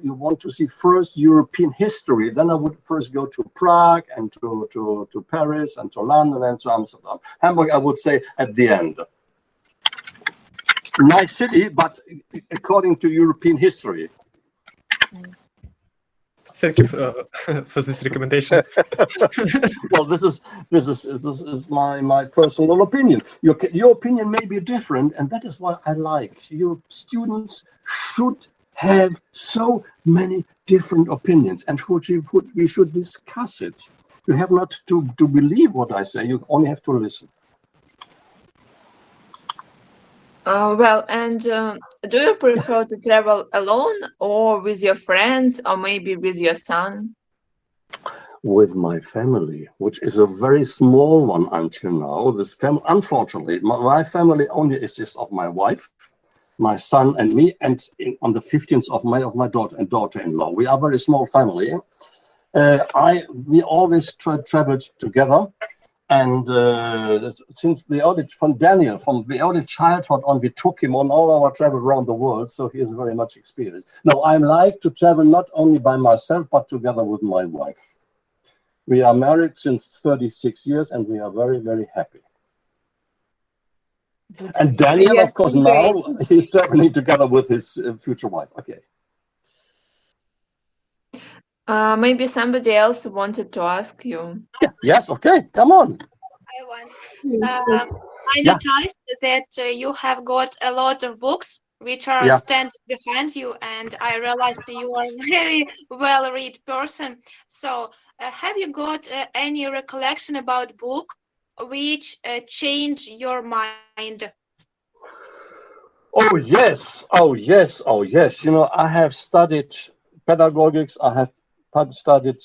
you want to see first European history, then I would first go to Prague and to Paris and to London and to Amsterdam. Hamburg, I would say at the end. Nice city, but according to European history. Thank you for this recommendation. Well, this is my personal opinion. Your opinion may be different, and that is what I like. Your students should have so many different opinions, and we should discuss it. You have not to believe what I say. You only have to listen. Well, and do you prefer to travel alone or with your friends or maybe with your son? With my family, which is a very small one until now. This family, unfortunately, my family only consists of my wife, my son, and me, and on the 15th of May of my daughter-in-law. We are a very small family. We always traveled together. And since from the early childhood on, we took him on all our travel around the world, so he is very much experienced. Now, I like to travel not only by myself, but together with my wife. We are married since 36 years, and we are very, very happy. And Daniel, of course, now he's traveling together with his future wife. Okay. Maybe somebody else wanted to ask you. Yeah. Yes, okay, come on. I noticed that you have got a lot of books which are standing behind you, and I realized you are a very well-read person. So have you got any recollection about book, which changed your mind? Oh yes, oh yes, oh yes. You know, I have studied pedagogics. I have studied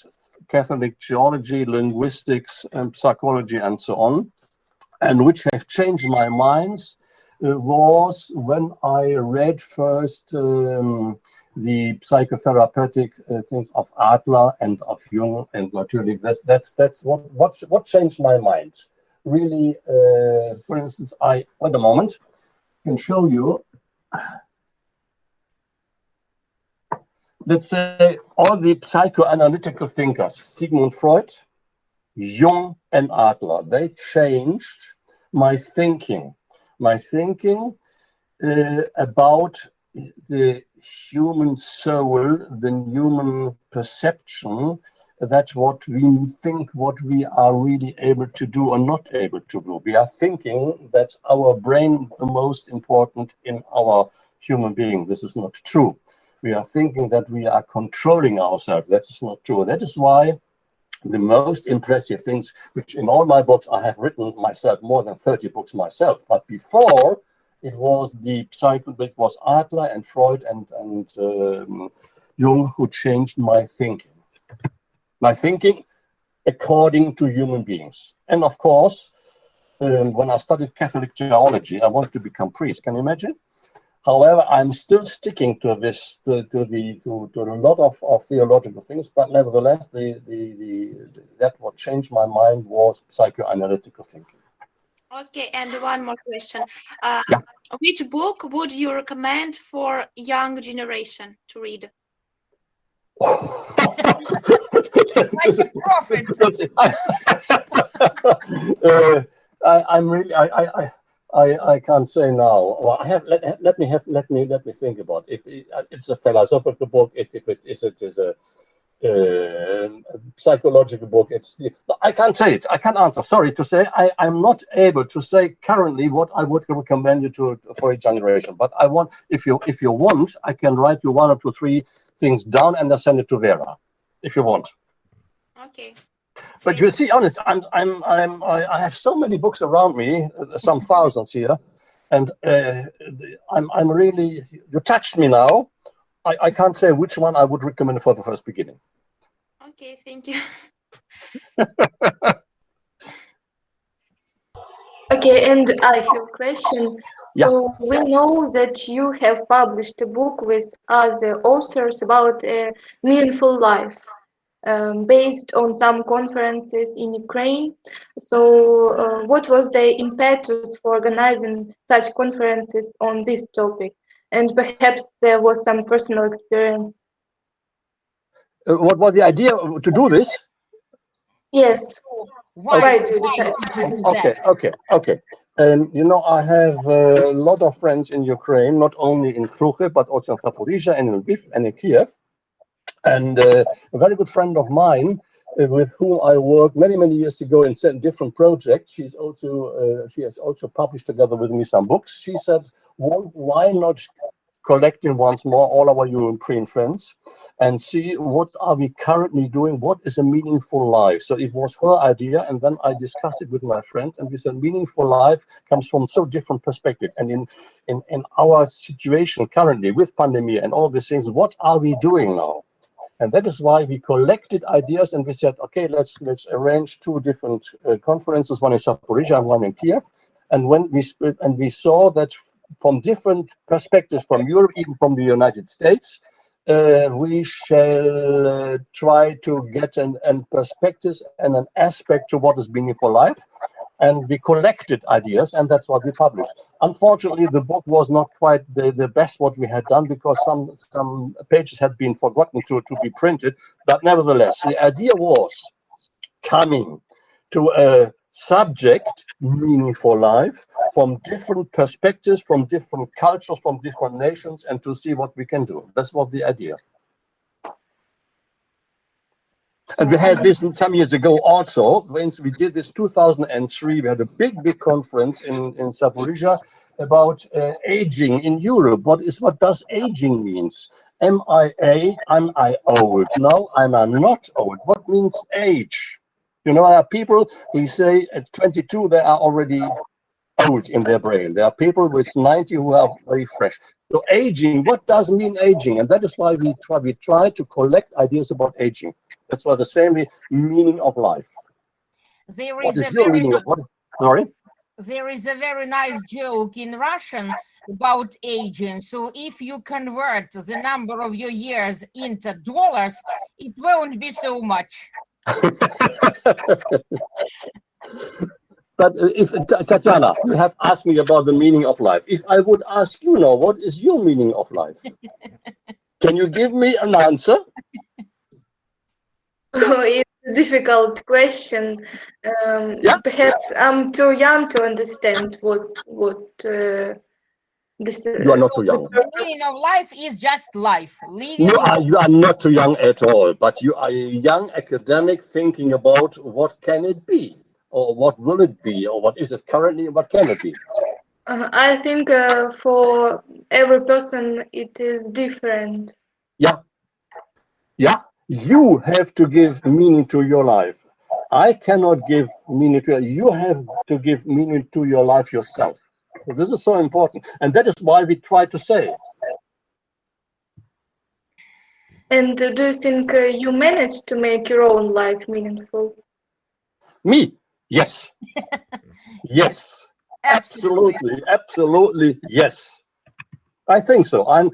Catholic theology, linguistics, and psychology, and so on. And which have changed my minds was when I read first the psychotherapeutic things of Adler and of Jung, and naturally that's what changed my mind. Really, for instance, I wait a moment can show you. Let's say all the psychoanalytical thinkers, Sigmund Freud, Jung, and Adler, they changed my thinking about the human soul, the human perception, that what we think, what we are really able to do or not able to do. We are thinking that our brain is the most important in our human being. This is not true. We are thinking that we are controlling ourselves. That is not true. That is why the most impressive things, which in all my books I have written myself, more than 30 books myself, but before it was it was Adler and Freud and Jung who changed my thinking according to human beings. And of course, when I studied Catholic theology, I wanted to become priest. Can you imagine? However, I'm still sticking to this, to a lot of theological things, but nevertheless, that what changed my mind was psychoanalytical thinking. Okay, and one more question. Yeah. Which book would you recommend for young generation to read? Like a prophet. I'm really I can't say now. Well, I have let me think about it. If it's a philosophical book, if it is a psychological book, I can't say it. I can't answer. Sorry to say, I'm not able to say currently what I would recommend you for a generation. But I want, if you want, I can write you 1 or 2, 3 things down and I'll send it to Vera, if you want. Okay. But you see, honest, I have so many books around me, some thousands here, and I'm really. You touched me now. I can't say which one I would recommend for the first beginning. Okay, thank you. Okay, and I have a question. Yeah. So we know that you have published a book with other authors about a meaningful life, based on some conferences in Ukraine. So what was the impetus for organizing such conferences on this topic? And perhaps there was some personal experience. What was the idea to do this? Yes. Why do you decide to do that? Okay. You know, I have a lot of friends in Ukraine, not only in Kruche, but also in Zaporizhia and in Lviv and in Kiev. And a very good friend of mine, with whom I worked many years ago in different projects, she has also published together with me some books. She said, why not collecting once more all our European friends and see what are we currently doing, what is a meaningful life. So it was her idea, and then I discussed it with my friends, and we said meaningful life comes from so different perspectives. And in our situation currently with pandemic and all these things, what are we doing now? And that is why we collected ideas and we said, okay, let's arrange 2 different conferences, one in Zaporizhia and one in Kiev. And when we saw that from different perspectives from Europe, even from the United States, we shall try to get an perspective and an aspect to what is meaningful life. And we collected ideas, and that's what we published. Unfortunately, the book was not quite the best what we had done, because some pages had been forgotten to be printed. But nevertheless, the idea was coming to a subject, meaningful life, from different perspectives, from different cultures, from different nations, and to see what we can do. That's what the idea. And we had this some years ago also. We did this 2003. We had a big conference in Zaporizhia about aging in Europe. What does aging means? Am I old? No, I'm not old. What means age? You know, there are people who say at 22 they are already old in their brain. There are people with 90 who are very fresh. So aging, what does mean aging? And that is why we try to collect ideas about aging. That's why the same meaning of life. There What is is a your very meaning of what? Sorry? there is a very nice joke in Russian about aging. So if you convert the number of your years into dollars, it won't be so much. But if Tatiana, you have asked me about the meaning of life. If I would ask you now, what is your meaning of life? Can you give me an answer? Oh, it's a difficult question. Yeah. Perhaps I'm too young to understand what this. You are not too young. The meaning of life is just life. Living. You are not too young at all, but you are a young academic thinking about what can it be, or what will it be, or what is it currently, and what can it be. I think for every person it is different. Yeah. Yeah. You have to give meaning to your life. I cannot give meaning to you. Have to give meaning to your life yourself. So this is so important, and that is why we try to say. And do you think you managed to make your own life meaningful? Me? Yes. Yes. Absolutely, yes. I think so. I'm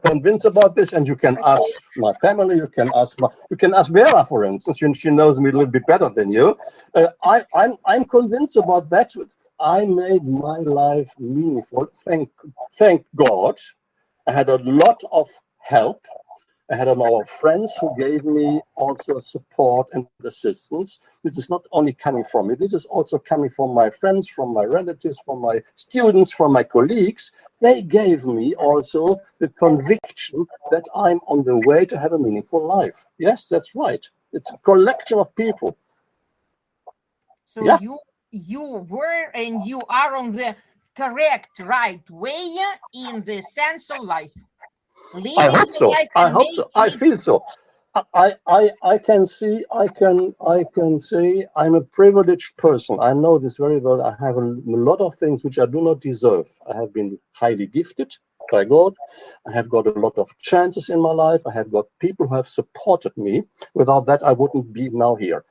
convinced about this, and you can ask my family. You can ask Vera, for instance. She knows me a little bit better than you. I'm convinced about that. I made my life meaningful. Thank God. I had a lot of help. I had a lot of friends who gave me also support and assistance. This is not only coming from me, this is also coming from my friends, from my relatives, from my students, from my colleagues. They gave me also the conviction that I'm on the way to have a meaningful life. Yes, that's right. It's a collection of people. So yeah. you were and you are on the correct, right way in the sense of life. Living I hope so. life I hope so. I feel so. I can say I'm a privileged person. I know this very well. I have a lot of things which I do not deserve. I have been highly gifted by God. I have got a lot of chances in my life. I have got people who have supported me. Without that, I wouldn't be now here.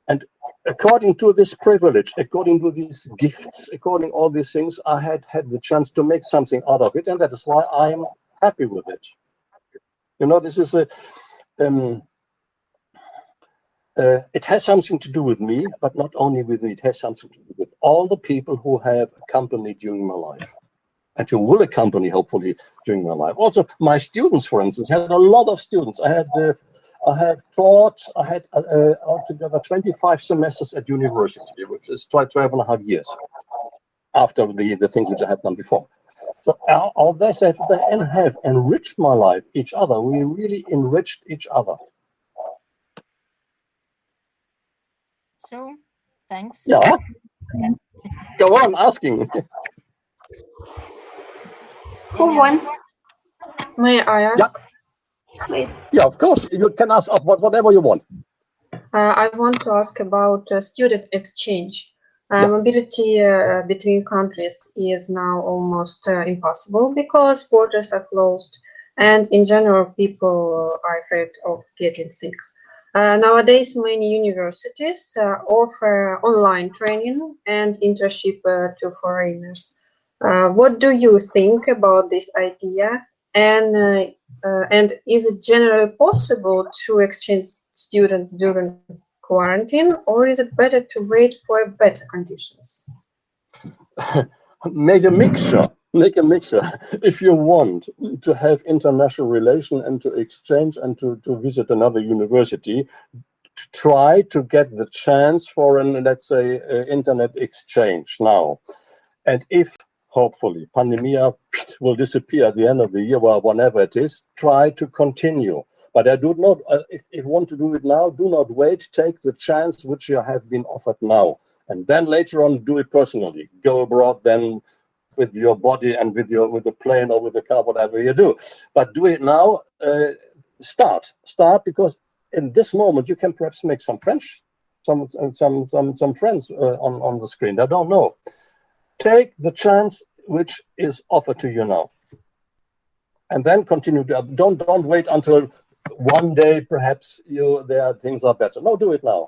And according to this privilege, according to these gifts, according to all these things, I had the chance to make something out of it, and that is why I'm happy with it. You know, this is it has something to do with me, but not only with me. It has something to do with all the people who have accompanied during my life, and who will accompany hopefully during my life. Also, my students, for instance, had a lot of students. I had altogether 25 semesters at university, which is 12.5 years after the things which I had done before. So all this have enriched my life, each other. We really enriched each other. So, thanks. Yeah. Go on asking. Who wants? May I ask? Please. Yeah, of course. You can ask whatever you want. I want to ask about student exchange. Mobility between countries is now almost impossible because borders are closed, and in general, people are afraid of getting sick. Nowadays, many universities offer online training and internship to foreigners. What do you think about this idea? And is it generally possible to exchange students during quarantine, or is it better to wait for better conditions? Make a mixture. Make a mixture. If you want to have international relation and to exchange and to visit another university, try to get the chance for an, let's say, internet exchange now. And if hopefully pandemia will disappear at the end of the year, well, whenever it is, try to continue. But I do not, if you want to do it now, do not wait, take the chance which you have been offered now. And then later on, do it personally. Go abroad then with your body and with the plane or with the car, whatever you do. But do it now, start because in this moment, you can perhaps make some friends, some friends on the screen. I don't know. take the chance which is offered to you now. And then continue. Don't wait until one day, perhaps things are better. No, do it now.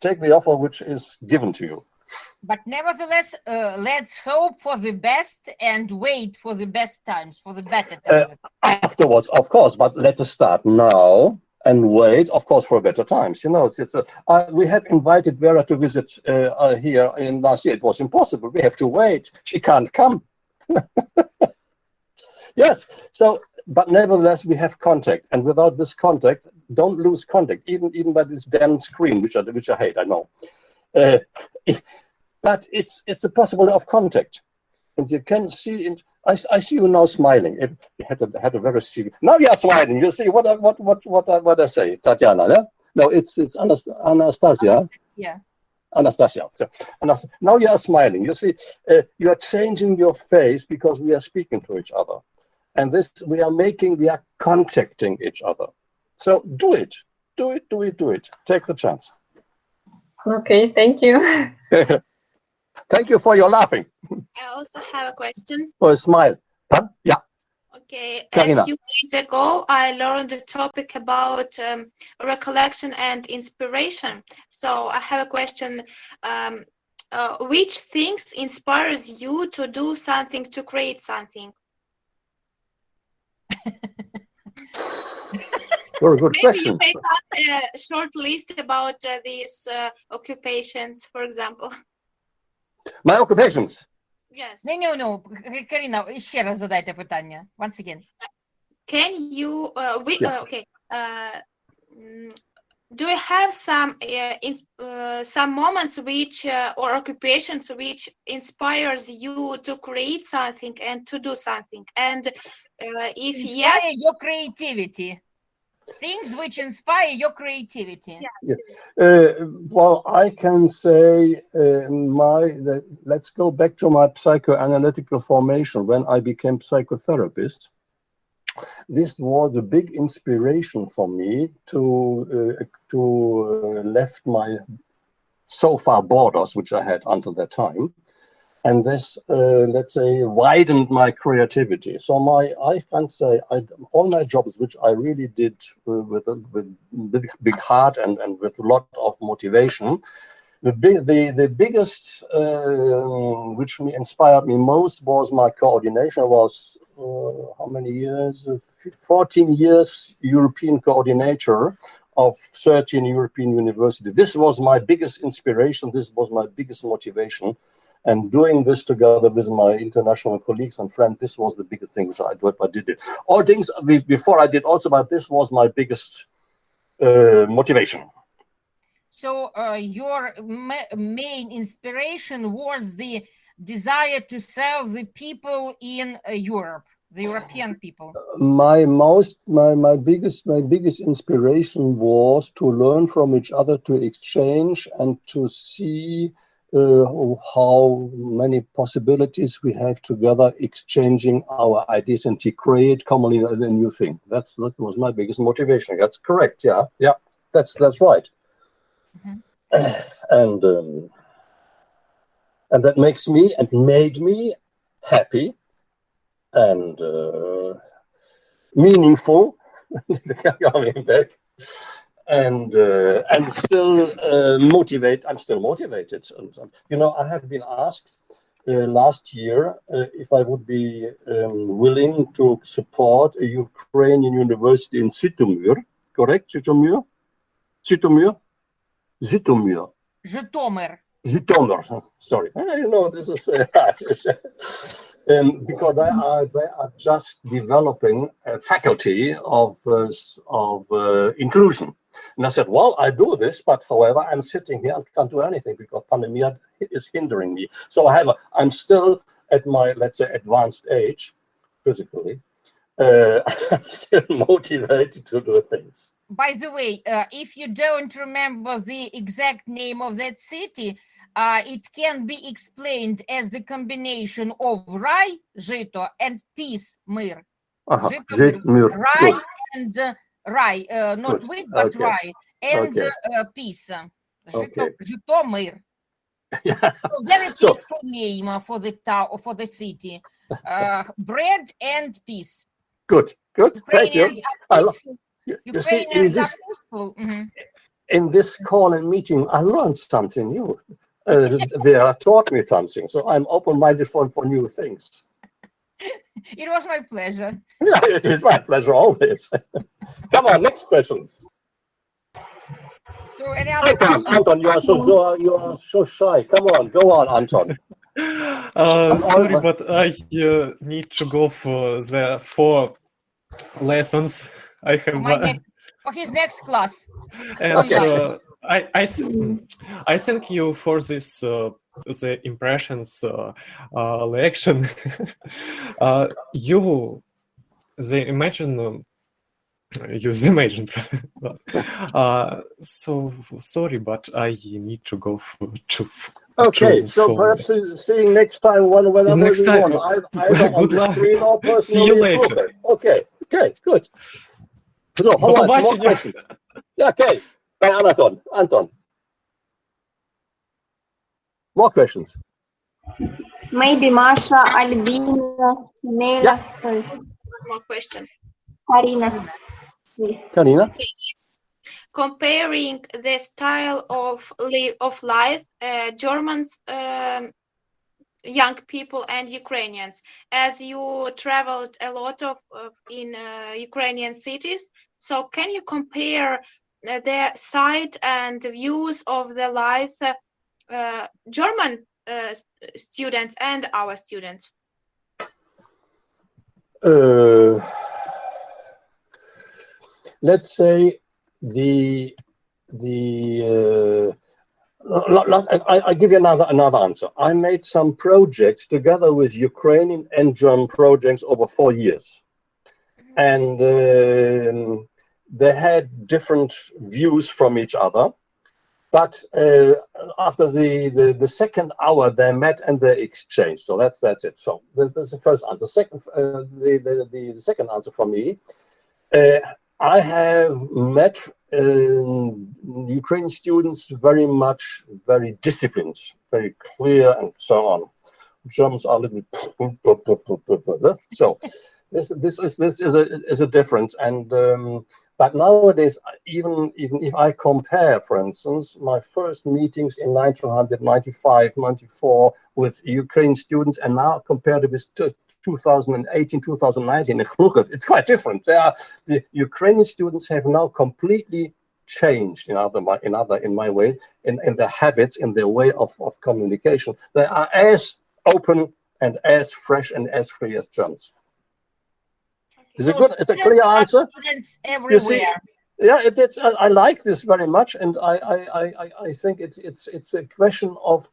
Take the offer which is given to you. But nevertheless, let's hope for the best and wait for the best times, for the better times. Afterwards, of course, but let us start now and wait, of course, for better times. You know, we have invited Vera to visit here in last year. It was impossible. We have to wait. She can't come. Yes. So, but nevertheless, we have contact, and without this contact, don't lose contact. Even by this damn screen, which I hate. I know. But it's a possibility of contact, and you can see it. I see you now smiling. It had a very serious. Now you are smiling. You see what I say, Tatiana. Yeah? No, it's Anastasia. Yeah. Anastasia. So, now you are smiling. You see, you are changing your face because we are speaking to each other, and we are contacting each other. So do it. Take the chance. Okay, thank you. Thank you for your laughing. I also have a question. Or a smile. Huh? Yeah. Okay, Karina. a few days ago, I learned a topic about recollection and inspiration. So I have a question. Which things inspires you to do something, to create something? Very good Maybe question. you may have a short list about these occupations, for example. My occupations. Yes. No. Карина, ще раз задайте питання. Once again. Can you, okay. Do you have some moments which or occupations which inspires you to create something and to do something? And if Inspire yes, your creativity. Things which inspire your creativity. Yes. Well, I can say let's go back to my psychoanalytical formation when I became psychotherapist. This was a big inspiration for me to left my so far borders, which I had until that time. And this, let's say, widened my creativity. So I can say all my jobs, which I really did with big heart and with a lot of motivation, the biggest, which inspired me most, was my coordination. I was how many years? 14 years European coordinator of 13 European universities. This was my biggest inspiration. This was my biggest motivation. And doing this together with my international colleagues and friends, this was the biggest thing which I did it. All things before I did also, but this was my biggest motivation. So your main inspiration was the desire to serve the people in Europe, the European people. My biggest inspiration was to learn from each other, to exchange, and to see how many possibilities we have together, exchanging our ideas and to create commonly a new thing. That was my biggest motivation. That's correct. Yeah, that's right. Mm-hmm. And that makes me and made me happy and meaningful. Coming back. And still motivate. I'm still motivated. You know, I have been asked last year if I would be willing to support a Ukrainian university in Zhytomyr. Correct? Zhytomyr. Sorry. You know, this is because they are just developing a faculty of inclusion. And I said, well, I do this, but however, I'm sitting here and can't do anything because pandemic is hindering me. So I'm still at my, let's say, advanced age, physically, I'm still motivated to do things. By the way, if you don't remember the exact name of that city, it can be explained as the combination of Rai, Жито, and Peace, Mir. Rai and Rai, not wheat, but Rai, and Peace. Жito, Mir. Yeah. Very So, peaceful name for the town, for the city. Bread and peace. good. Thank you. Ukrainians are peaceful. You see, Ukrainians are peaceful. in this call and meeting, I learned something new. They taught me something, so I'm open-minded for new things. It was my pleasure. Yeah, it is my pleasure always. Come on, next question. So any other questions? Anton, you are so shy. Come on, go on, Anton. Sorry, but I need to go for the 4 lessons I have. For his next class. And okay. I thank you for this the impressions lection. You imagine. So sorry, but I need to go Okay, so perhaps seeing next time whenever next we time. want, either on the screen or personally. See you later. Okay, good. So, how much more questions? Yeah, okay. By Anton. More questions. Maybe Masha, Albina, Nela. One more question. Karina. Please. Karina? Okay. Comparing the style of life, Germans, young people and Ukrainians, as you traveled a lot in Ukrainian cities, so can you compare their sight and views of the life German students and our students? Let's say I give you another answer. I made some projects together with Ukrainian and German projects over 4 years, and they had different views from each other. But after the second hour, they met and they exchanged. So that's it. So that's the first answer. The second answer from me. I have met Ukrainian students very disciplined, very clear, and so on. Germans are a little bit so. This is a difference, and but nowadays, even if I compare, for instance, my first meetings in 1995, 94 with Ukrainian students, and now compared with 2018, 2019 in Kharkiv, it's quite different. The Ukrainian students have now completely changed in my way, in their habits, in their way of communication. They are as open and as fresh and as free as Germans. Is it good? It's a clear answer. Everywhere. You see, yeah, I like this very much, and I think it's a question of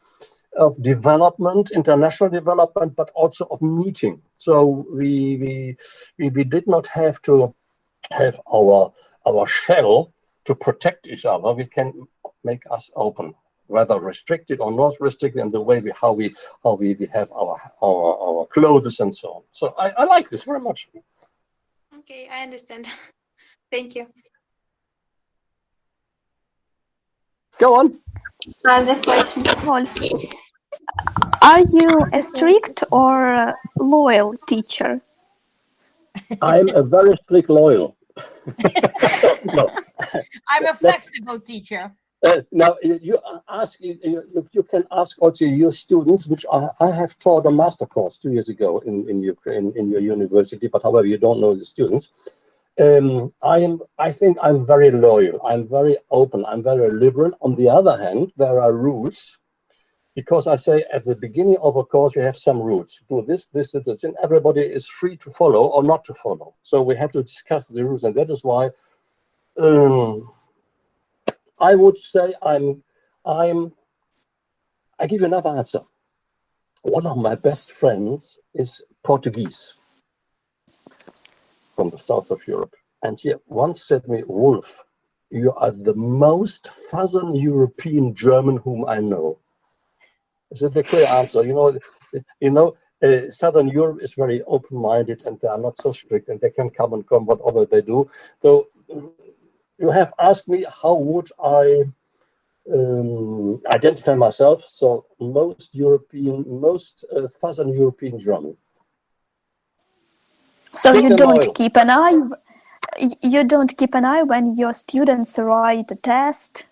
development, international development, but also of meeting. So we did not have to have our shell to protect each other. We can make us open, whether restricted or not restricted, in the way how we have our clothes and so on. So I like this very much. Okay, I understand. Thank you. Go on. Are you a strict or loyal teacher? I'm a very strict loyal. No. I'm a flexible teacher. Now you can ask also your students, which I have taught a master course 2 years ago in Ukraine in your university. But however, you don't know the students. I think I'm very loyal. I'm very open. I'm very liberal. On the other hand, there are rules, because I say at the beginning of a course you have some rules. Do this, and everybody is free to follow or not to follow. So we have to discuss the rules, and that is why I would say I give you another answer. One of my best friends is Portuguese from the south of Europe. And he once said to me, Wolf, you are the most southern European German whom I know. Is it a clear answer? Southern Europe is very open-minded, and they are not so strict, and they can come and come whatever they do. So you have asked me how would I identify myself. So most Southern European German. So Thick you and don't loyal. keep an eye. You don't keep an eye when your students write a test.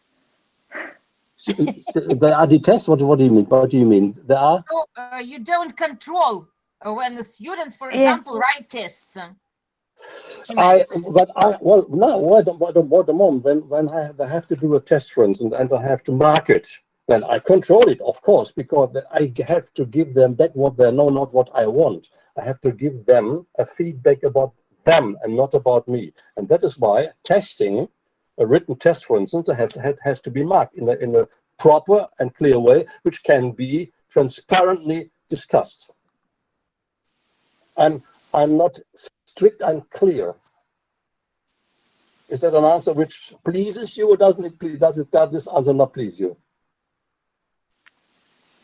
There are the tests. What do you mean? What do you mean? There are. So you don't control when the students, for Yeah. example, write tests. Well, no, at the moment when I have to do a test, for instance, and I have to mark it, then I control it, of course, because I have to give them back what they know, not what I want. I have to give them a feedback about them and not about me, and that is why testing, a written test, for instance, has to be marked in a proper and clear way, which can be transparently discussed. I'm not strict and clear. Is that an answer which pleases you, or does this answer not please you?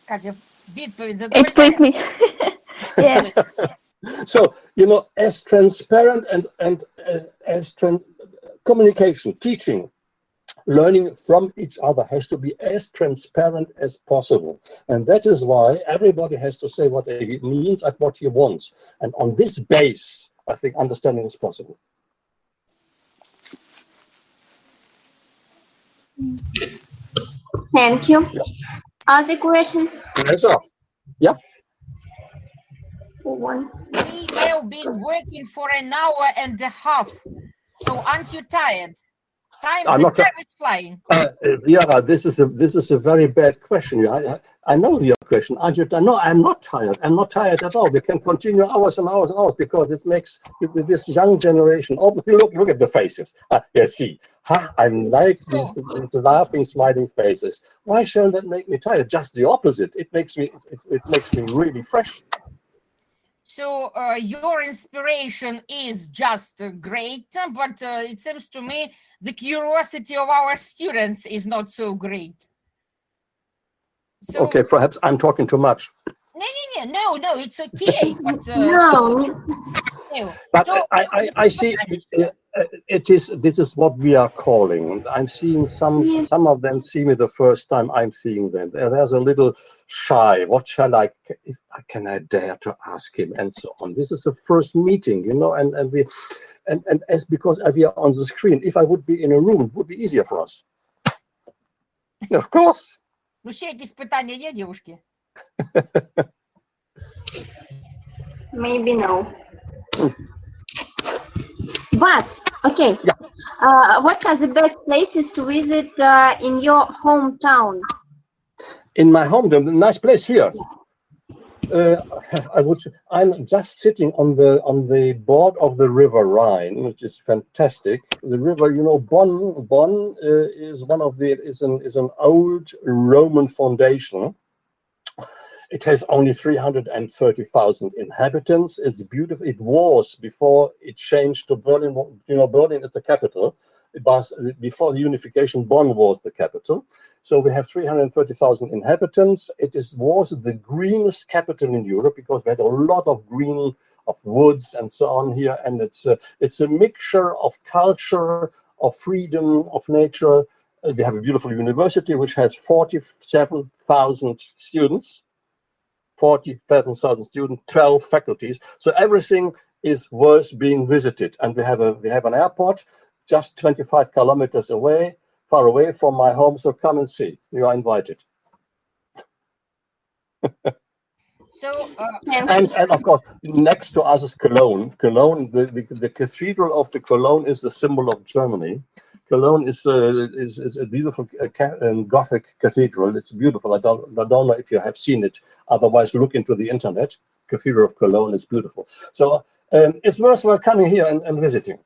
Katya, відповідь It pleased me. Yeah. So, as transparent and communication, teaching, learning from each other has to be as transparent as possible. And that is why everybody has to say what he means and what he wants. And on this base, I think understanding is possible. Thank you. Yeah. Other questions? Yes, sir. Yeah. One. We have been working for an hour and a half. So aren't you tired? Time is flying. Viera, this is a very bad question. I know your question. No, I'm not tired. I'm not tired at all. We can continue hours and hours and hours because it makes this young generation. Oh, look at the faces. Yes, see. I like these laughing, smiling faces. Why shouldn't that make me tired? Just the opposite. It makes me really fresh. So your inspiration is just great, but it seems to me the curiosity of our students is not so great. So, okay, perhaps I'm talking too much. No, it's okay. But, No. But so, I see this is what we are calling. I'm seeing some of them see me the first time I'm seeing them. There's a little shy. What shall can I dare to ask him, and so on. This is the first meeting, and as because we are on the screen, if I would be in a room, it would be easier for us. Of course. Ну, ще якісь питання є, девушки? Maybe no. But, okay. Yeah. What are the best places to visit in your hometown? In my hometown, a nice place here. I'm just sitting on the board of the River Rhine, which is fantastic. The river, Bonn is an old Roman foundation. It has only 330,000 inhabitants. It's beautiful. It was before it changed to Berlin. Berlin is the capital. Before the unification, Bonn was the capital. So we have 330,000 inhabitants. It was the greenest capital in Europe because we had a lot of green, of woods and so on here. And it's a mixture of culture, of freedom, of nature. We have a beautiful university which has 47,000 students. 47,000 students, 12 faculties. So everything is worth being visited. And we have an airport just 25 kilometers away, far away from my home. So come and see. You are invited. So and of course, next to us is Cologne. Cologne, the cathedral of the Cologne is the symbol of Germany. Cologne is a beautiful Gothic cathedral. It's beautiful. I don't know if you have seen it. Otherwise, look into the internet. Cathedral of Cologne is beautiful. So it's worthwhile coming here and visiting.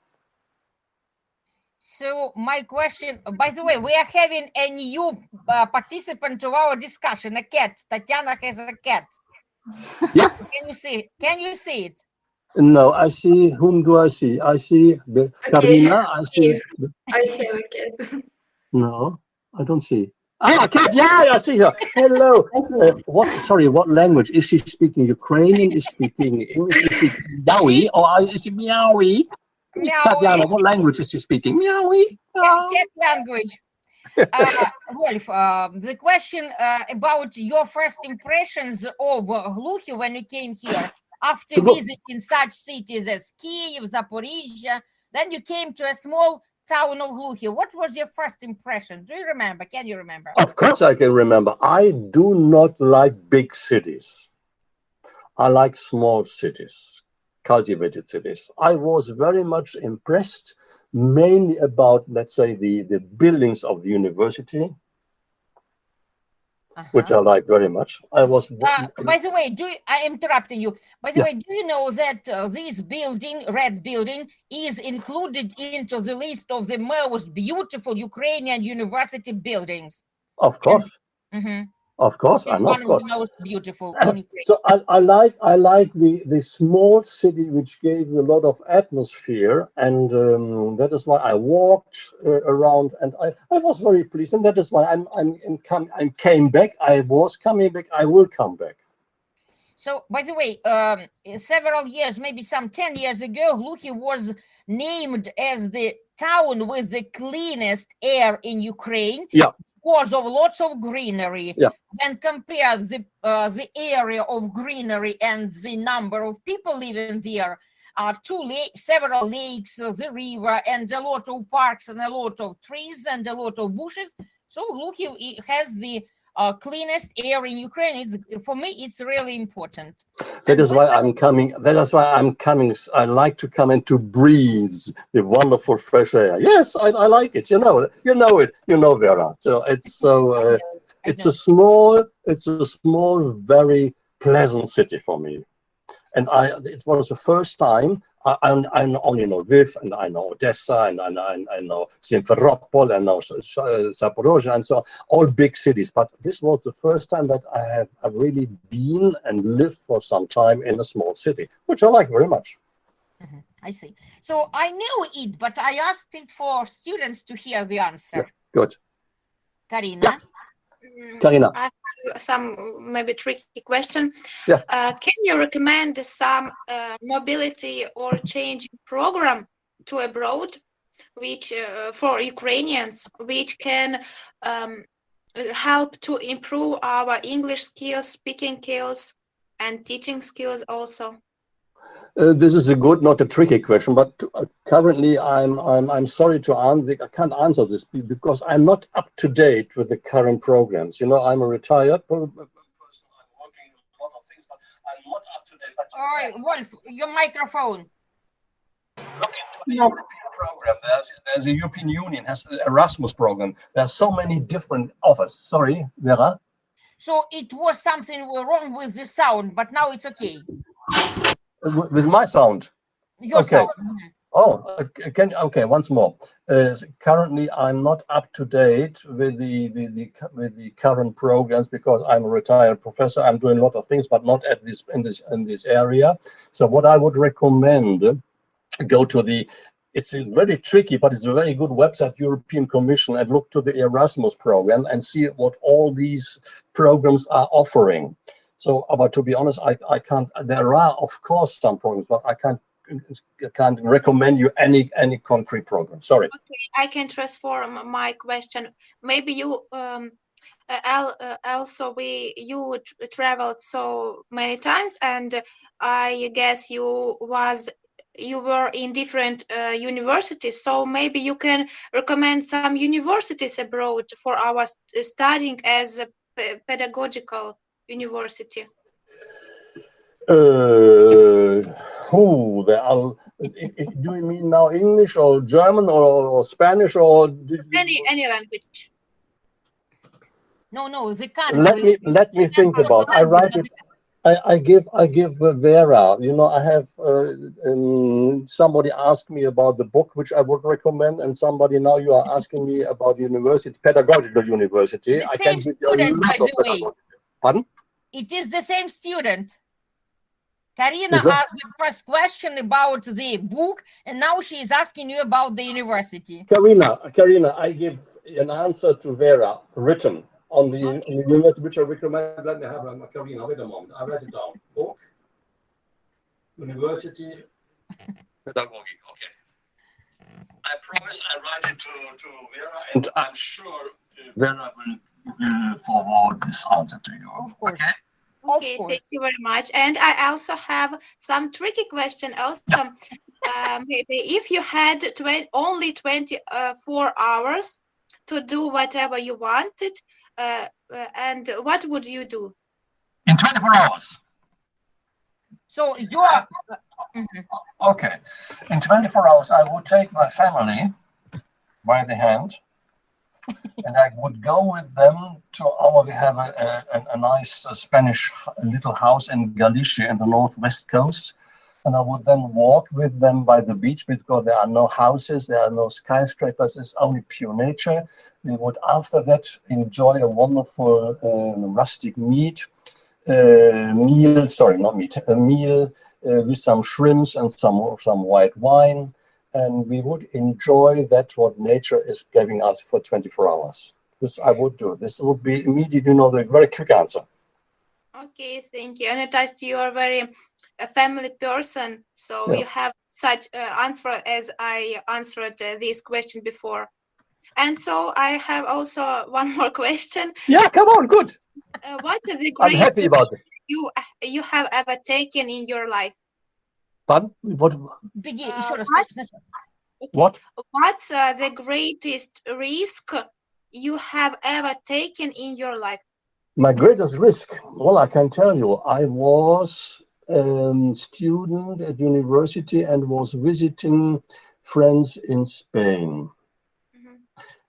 So my question, by the way, we are having a new participant to our discussion, a cat. Tatiana has a cat. Yeah. Can you see it? No, I see. Whom do I see? I see Karina. I see. I have a cat. No, I don't see. Ah, cat. Yeah, I see her. Hello. What language is she speaking? Ukrainian? Is she speaking English? Is she Yowie or is she Meowie? Tatiana, what language is she speaking? Meowie. Cat language. Wolf, the question about your first impressions of Gluchy when you came here after visiting such cities as Kiev, Zaporizhia, then you came to a small town of Gluchy. What was your first impression? Do you remember? Can you remember? Of course I can remember. I do not like big cities. I like small cities, cultivated cities. I was very much impressed, mainly about, let's say, the buildings of the university, which I like very much. I was. By the way, I'm interrupting you. By the way, do you know that this building, red building, is included into the list of the most beautiful Ukrainian university buildings? Of course. Of course, it's one of the most beautiful. So I like the small city, which gave a lot of atmosphere, and that is why I walked around, and I was very pleased, and that is why I came back. I was coming back. I will come back. So, by the way, several years, maybe some 10 years ago, Gluchy was named as the town with the cleanest air in Ukraine. Yeah. Because of lots of greenery. Yeah. When compare the area of greenery and the number of people living there, several lakes, the river, and a lot of parks and a lot of trees and a lot of bushes. So Gluchy has the cleanest air in Ukraine. For me, it's really important. That is why I'm coming. That is why I'm coming. I like to come and to breathe the wonderful fresh air. Yes, I like it. You know it. You know, Vera. So it's it's a small, very pleasant city for me. And it was the first time I only know Lviv, and I know Odessa, and I know Simferopol, and I know Zaporozhye, and so on, all big cities. But this was the first time that I have really been and lived for some time in a small city, which I like very much. I see. So I knew it, but I asked it for students to hear the answer. Yeah, good. Karina? Yeah. Karina. I have some maybe tricky question. Yeah. Can you recommend some mobility or change program to abroad, which for Ukrainians, which can help to improve our English skills, speaking skills, and teaching skills also? This is a good, not a tricky question, but currently I'm sorry to answer. I can't answer this because I'm not up to date with the current programs. You know, I'm a retired person. I'm working on a lot of things, but I'm not up to date. But all right, Wolf, your microphone. Look into the European program. There's a European Union has the Erasmus program. There's so many different offers. Sorry, Vera. So it was something wrong with the sound, but now it's okay. With my sound. Your okay. Sound. Oh, okay. Once more. Currently, I'm not up to date with the current programs because I'm a retired professor. I'm doing a lot of things, but not at in this area. So, what I would recommend, go to the. It's very tricky, but it's a very good website, European Commission, and look to the Erasmus program and see what all these programs are offering. So, but to be honest, I can't. There are, of course, some programs, but I can't recommend you any concrete program. Sorry. Okay, I can transform my question. Maybe you also you traveled so many times, and I guess you were in different universities. So maybe you can recommend some universities abroad for our studying as a pedagogical university. There are. Do you mean now English or German or Spanish or any language? No, the country. Let me think about. I write it. I give Vera. You know, I have somebody asked me about the book which I would recommend, and somebody now you are asking me about university, pedagogical university. The same student, by the way. Pardon? It is the same student. Karina asked the first question about the book, and now she is asking you about the university. Karina, I give an answer to Vera written on the university which I recommend. Let me have Karina, wait a moment. I write it down. Book, university, pedagogic. Okay. I promise I write it to Vera, and I'm sure then I will forward this answer to you. Of course. Okay? Okay, thank you very much. And I also have some tricky question also. Maybe if you had only 24 hours to do whatever you wanted, and what would you do? In 24 hours. So you're... Okay. In 24 hours, I would take my family by the hand and I would go with them to we have a nice Spanish little house in Galicia in the northwest coast. And I would then walk with them by the beach because there are no houses, there are no skyscrapers, it's only pure nature. We would after that enjoy a wonderful rustic meal with some shrimps and some white wine. And we would enjoy that what nature is giving us for 24 hours. This I would do. This would be immediate, the very quick answer. Okay, thank you. And it is you are very a family person, so you have such answer as I answered this question before. And so I have also one more question. Yeah, come on, good. What is the I'm happy about this. you have ever taken in your life? Pardon? What? What? What's the greatest risk you have ever taken in your life? My greatest risk? Well, I can tell you, I was a student at university and was visiting friends in Spain.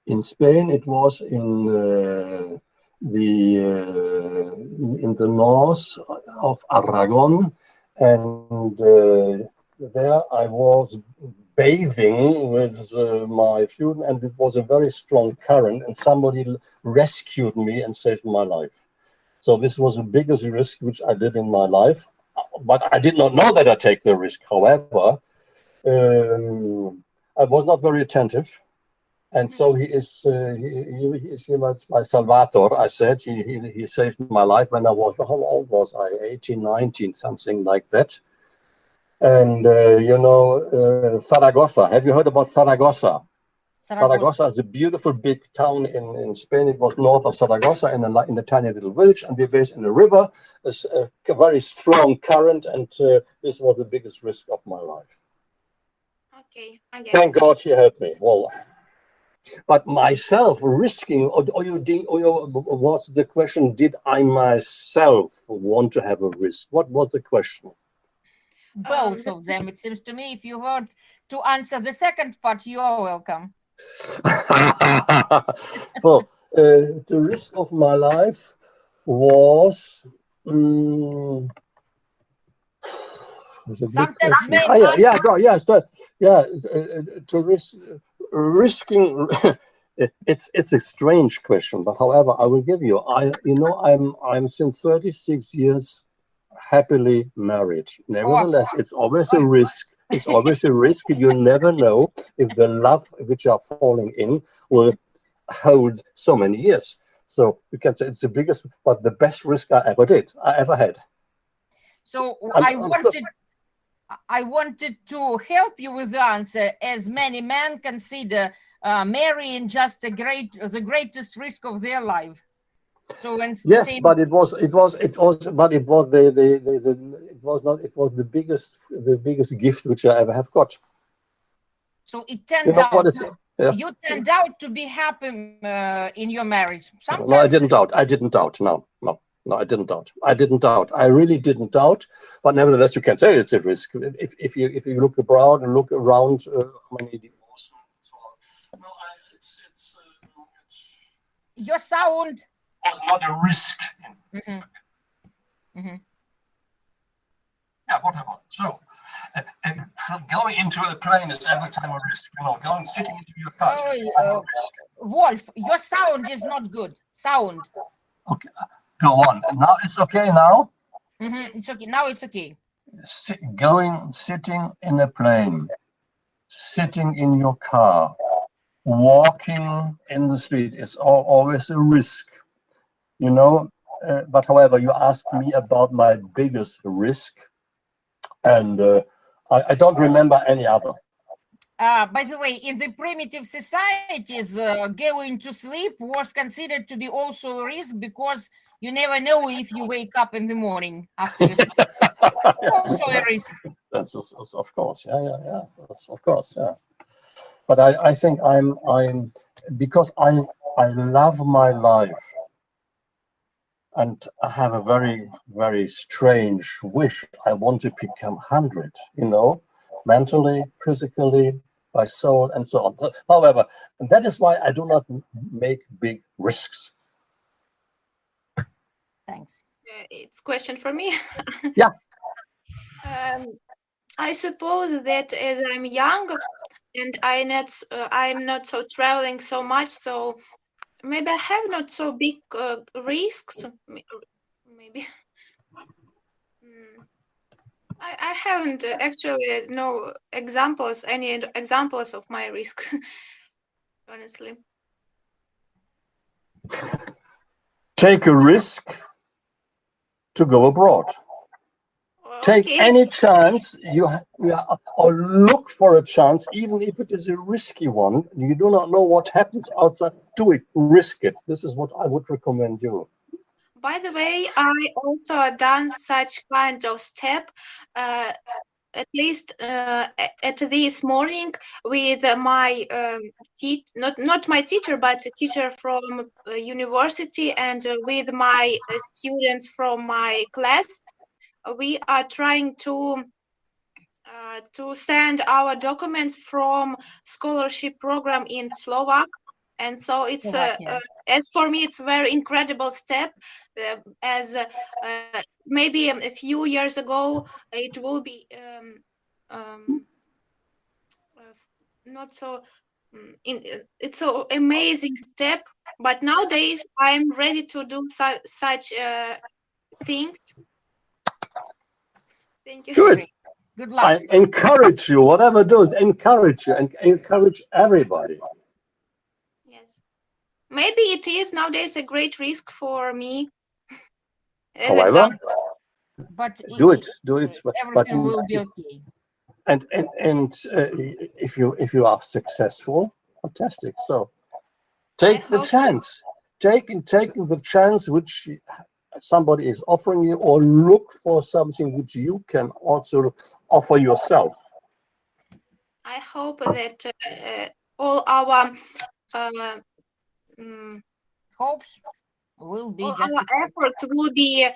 In Spain, it was in the north of Aragon, and there I was bathing with my student, and it was a very strong current, and somebody rescued me and saved my life. So this was the biggest risk which I did in my life, but I did not know that I take the risk. However, I was not very attentive. And so he is my Salvator. I said he saved my life when I was, how old was I? 18, 19, something like that. And Zaragoza. Have you heard about Zaragoza? Zaragoza is a beautiful big town in Spain. It was north of Zaragoza in a tiny little village, and we're based in a river, a very strong current, and this was the biggest risk of my life. Okay, again. Thank God he helped me. Well. But myself risking, what's the question? Did I myself want to have a risk? What was the question? Both of them. It seems to me if you want to answer the second part, you are welcome. Well, the risk of my life was... Sometimes to risking it's a strange question, but however I will give you, I'm since 36 years happily married. Nevertheless, it's always a risk. It's always a risk. You never know if the love which you are falling in will hold so many years. So you can say it's the biggest, but the best risk I ever had. So I wanted to help you with the answer, as many men consider marrying just the greatest risk of their life. So yes, but it was the biggest gift which I ever have got. So it turned out you turned out to be happy in your marriage. Sometimes no, I didn't doubt. No, I didn't doubt. I really didn't doubt. But nevertheless, you can say it's a risk. If you look around and look around, how many divorces? No, your sound was not a risk. Yeah, whatever. So going into a plane is every time a risk. Sitting into your car is every time a risk. Wolf, your sound is not good. Sound. Okay. Go on. Now it's okay now? It's okay. Now it's okay. Sitting in a plane, sitting in your car, walking in the street is always a risk, but however, you asked me about my biggest risk, and I don't remember any other. By the way, in the primitive societies, going to sleep was considered to be also a risk because you never know if you wake up in the morning after you sleep. Also a risk. That's of course, yeah. That's of course, yeah. But I think I'm because I love my life, and I have a very, very strange wish. I want to become 100, mentally, physically, by soul, and so on. However, that is why I do not make big risks. Thanks. It's a question for me. Yeah. I suppose that as I'm young and I'm not so traveling so much, so maybe I have not so big risks. Maybe. I haven't actually no examples, any examples of my risks, honestly. Take a risk to go abroad. Take any chance or look for a chance, even if it is a risky one. You do not know what happens outside. Do it, risk it. This is what I would recommend you. By the way, I also done such kind of step, at least at this morning with my not my teacher, but a teacher from university, and with my students from my class. We are trying to send our documents from scholarship program in Slovak, and so it's as for me it's a very incredible step, as maybe a few years ago it will be not so it's an amazing step, but nowadays I'm ready to do such things. Thank you. Good. Good luck. I encourage you, whatever it is, encourage you and encourage everybody. Yes. Maybe it is nowadays a great risk for me. However, but do it. Everything will be okay. And if you are successful, fantastic. So take the chance. Taking the chance which somebody is offering you, or look for something which you can also offer yourself. I hope that all our hopes will be all our efforts will be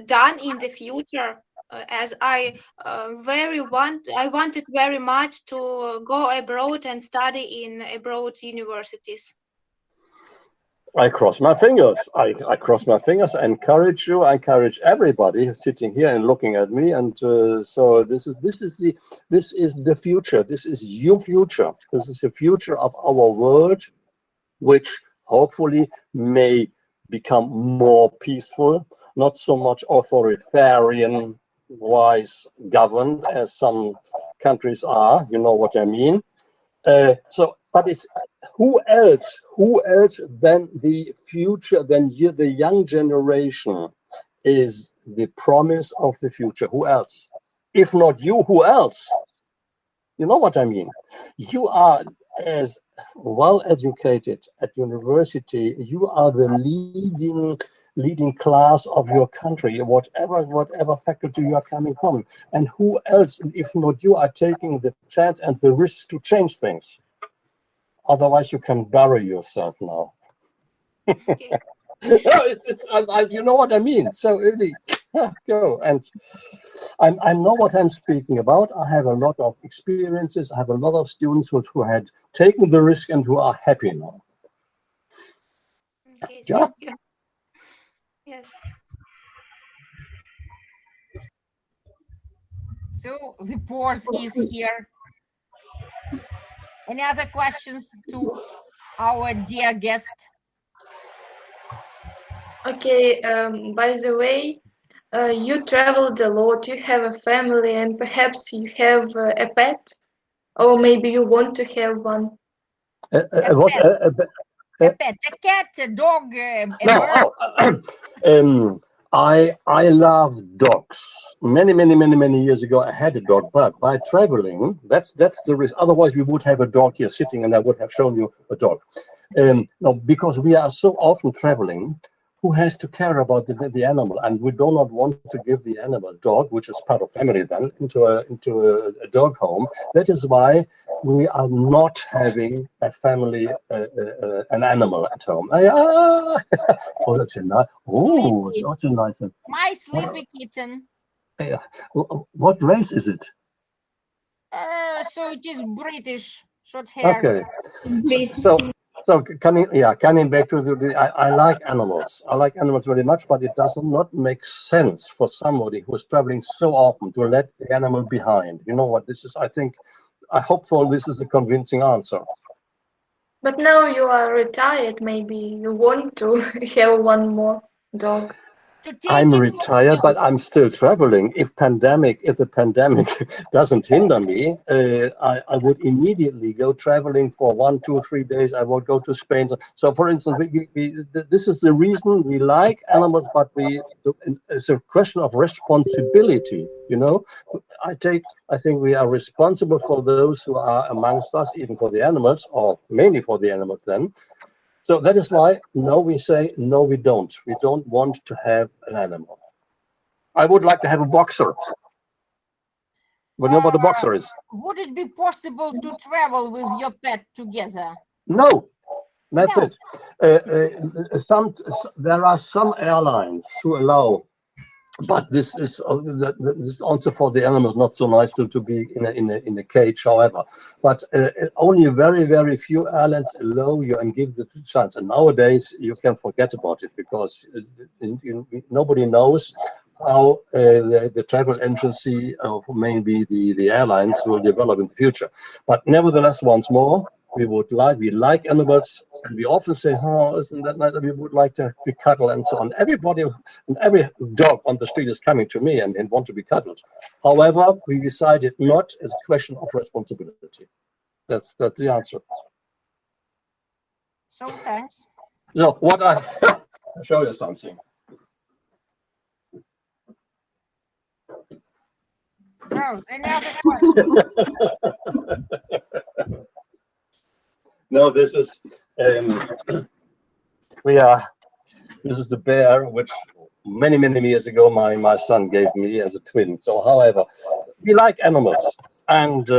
done in the future, as I wanted very much to go abroad and study in abroad universities. I cross my fingers. I cross my fingers. I encourage you. I encourage everybody sitting here and looking at me. And so this is the future. This is your future. This is the future of our world, which hopefully may become more peaceful, not so much authoritarian-wise governed as some countries are. You know what I mean? But it's who else than the future, than the young generation is the promise of the future. Who else? If not you, who else? You know what I mean? You are as well educated at university. You are the leading class of your country, whatever faculty you are coming from. And who else, if not you, are taking the chance and the risk to change things? Otherwise, you can bury yourself now. Okay. You know what I mean. So really, go. And I know what I'm speaking about. I have a lot of experiences. I have a lot of students who had taken the risk and who are happy now. Okay, yeah. Thank you. Yes. So the pause is here. Any other questions to our dear guest? Okay, by the way, you traveled a lot, you have a family, and perhaps you have a pet, or maybe you want to have one. A pet, a cat, a dog, a bird. I love dogs. Many years ago, I had a dog, but by traveling, that's the risk. Otherwise, we would have a dog here sitting, and I would have shown you a dog. No, because we are so often traveling, who has to care about the animal, and we do not want to give the animal dog, which is part of family, then into a dog home. That is why we are not having a family, an animal at home. Oh, that's a nice. Oh, Sleepy. that's a nice one. My sleepy kitten. What race is it? So it is British, short hair. Okay. So coming back to I like animals. I like animals very much, but it does not make sense for somebody who is traveling so often to let the animal behind. You know what this is? I hope this is a convincing answer. But now you are retired. Maybe you want to have one more dog. I'm retired, but I'm still traveling. If the pandemic doesn't hinder me, I would immediately go traveling for 1, 2, 3 days. I would go to Spain. So, for instance, this is the reason we like animals, but it's a question of responsibility. You know, I think we are responsible for those who are amongst us, even for the animals, or mainly for the animals then. So that is why we say no, we don't. We don't want to have an animal. I would like to have a boxer. You know what a boxer is? Would it be possible to travel with your pet together? No, that's it. There are some airlines who allow, but this is also for the animals not so nice to be in a cage. However, but only very few airlines allow you and give the chance. And nowadays you can forget about it because nobody knows how the travel agency of maybe the airlines will develop in the future. But nevertheless, once more, we like animals, and we often say, "Oh, isn't that nice?" We would like to be cuddled and so on. Everybody and every dog on the street is coming to me and want to be cuddled. However, we decided not as a question of responsibility. That's the answer. So thanks. So what I'll show you something. Girls, any other questions? No, this is this is the bear which many years ago my son gave me as a twin. So, however, we like animals, and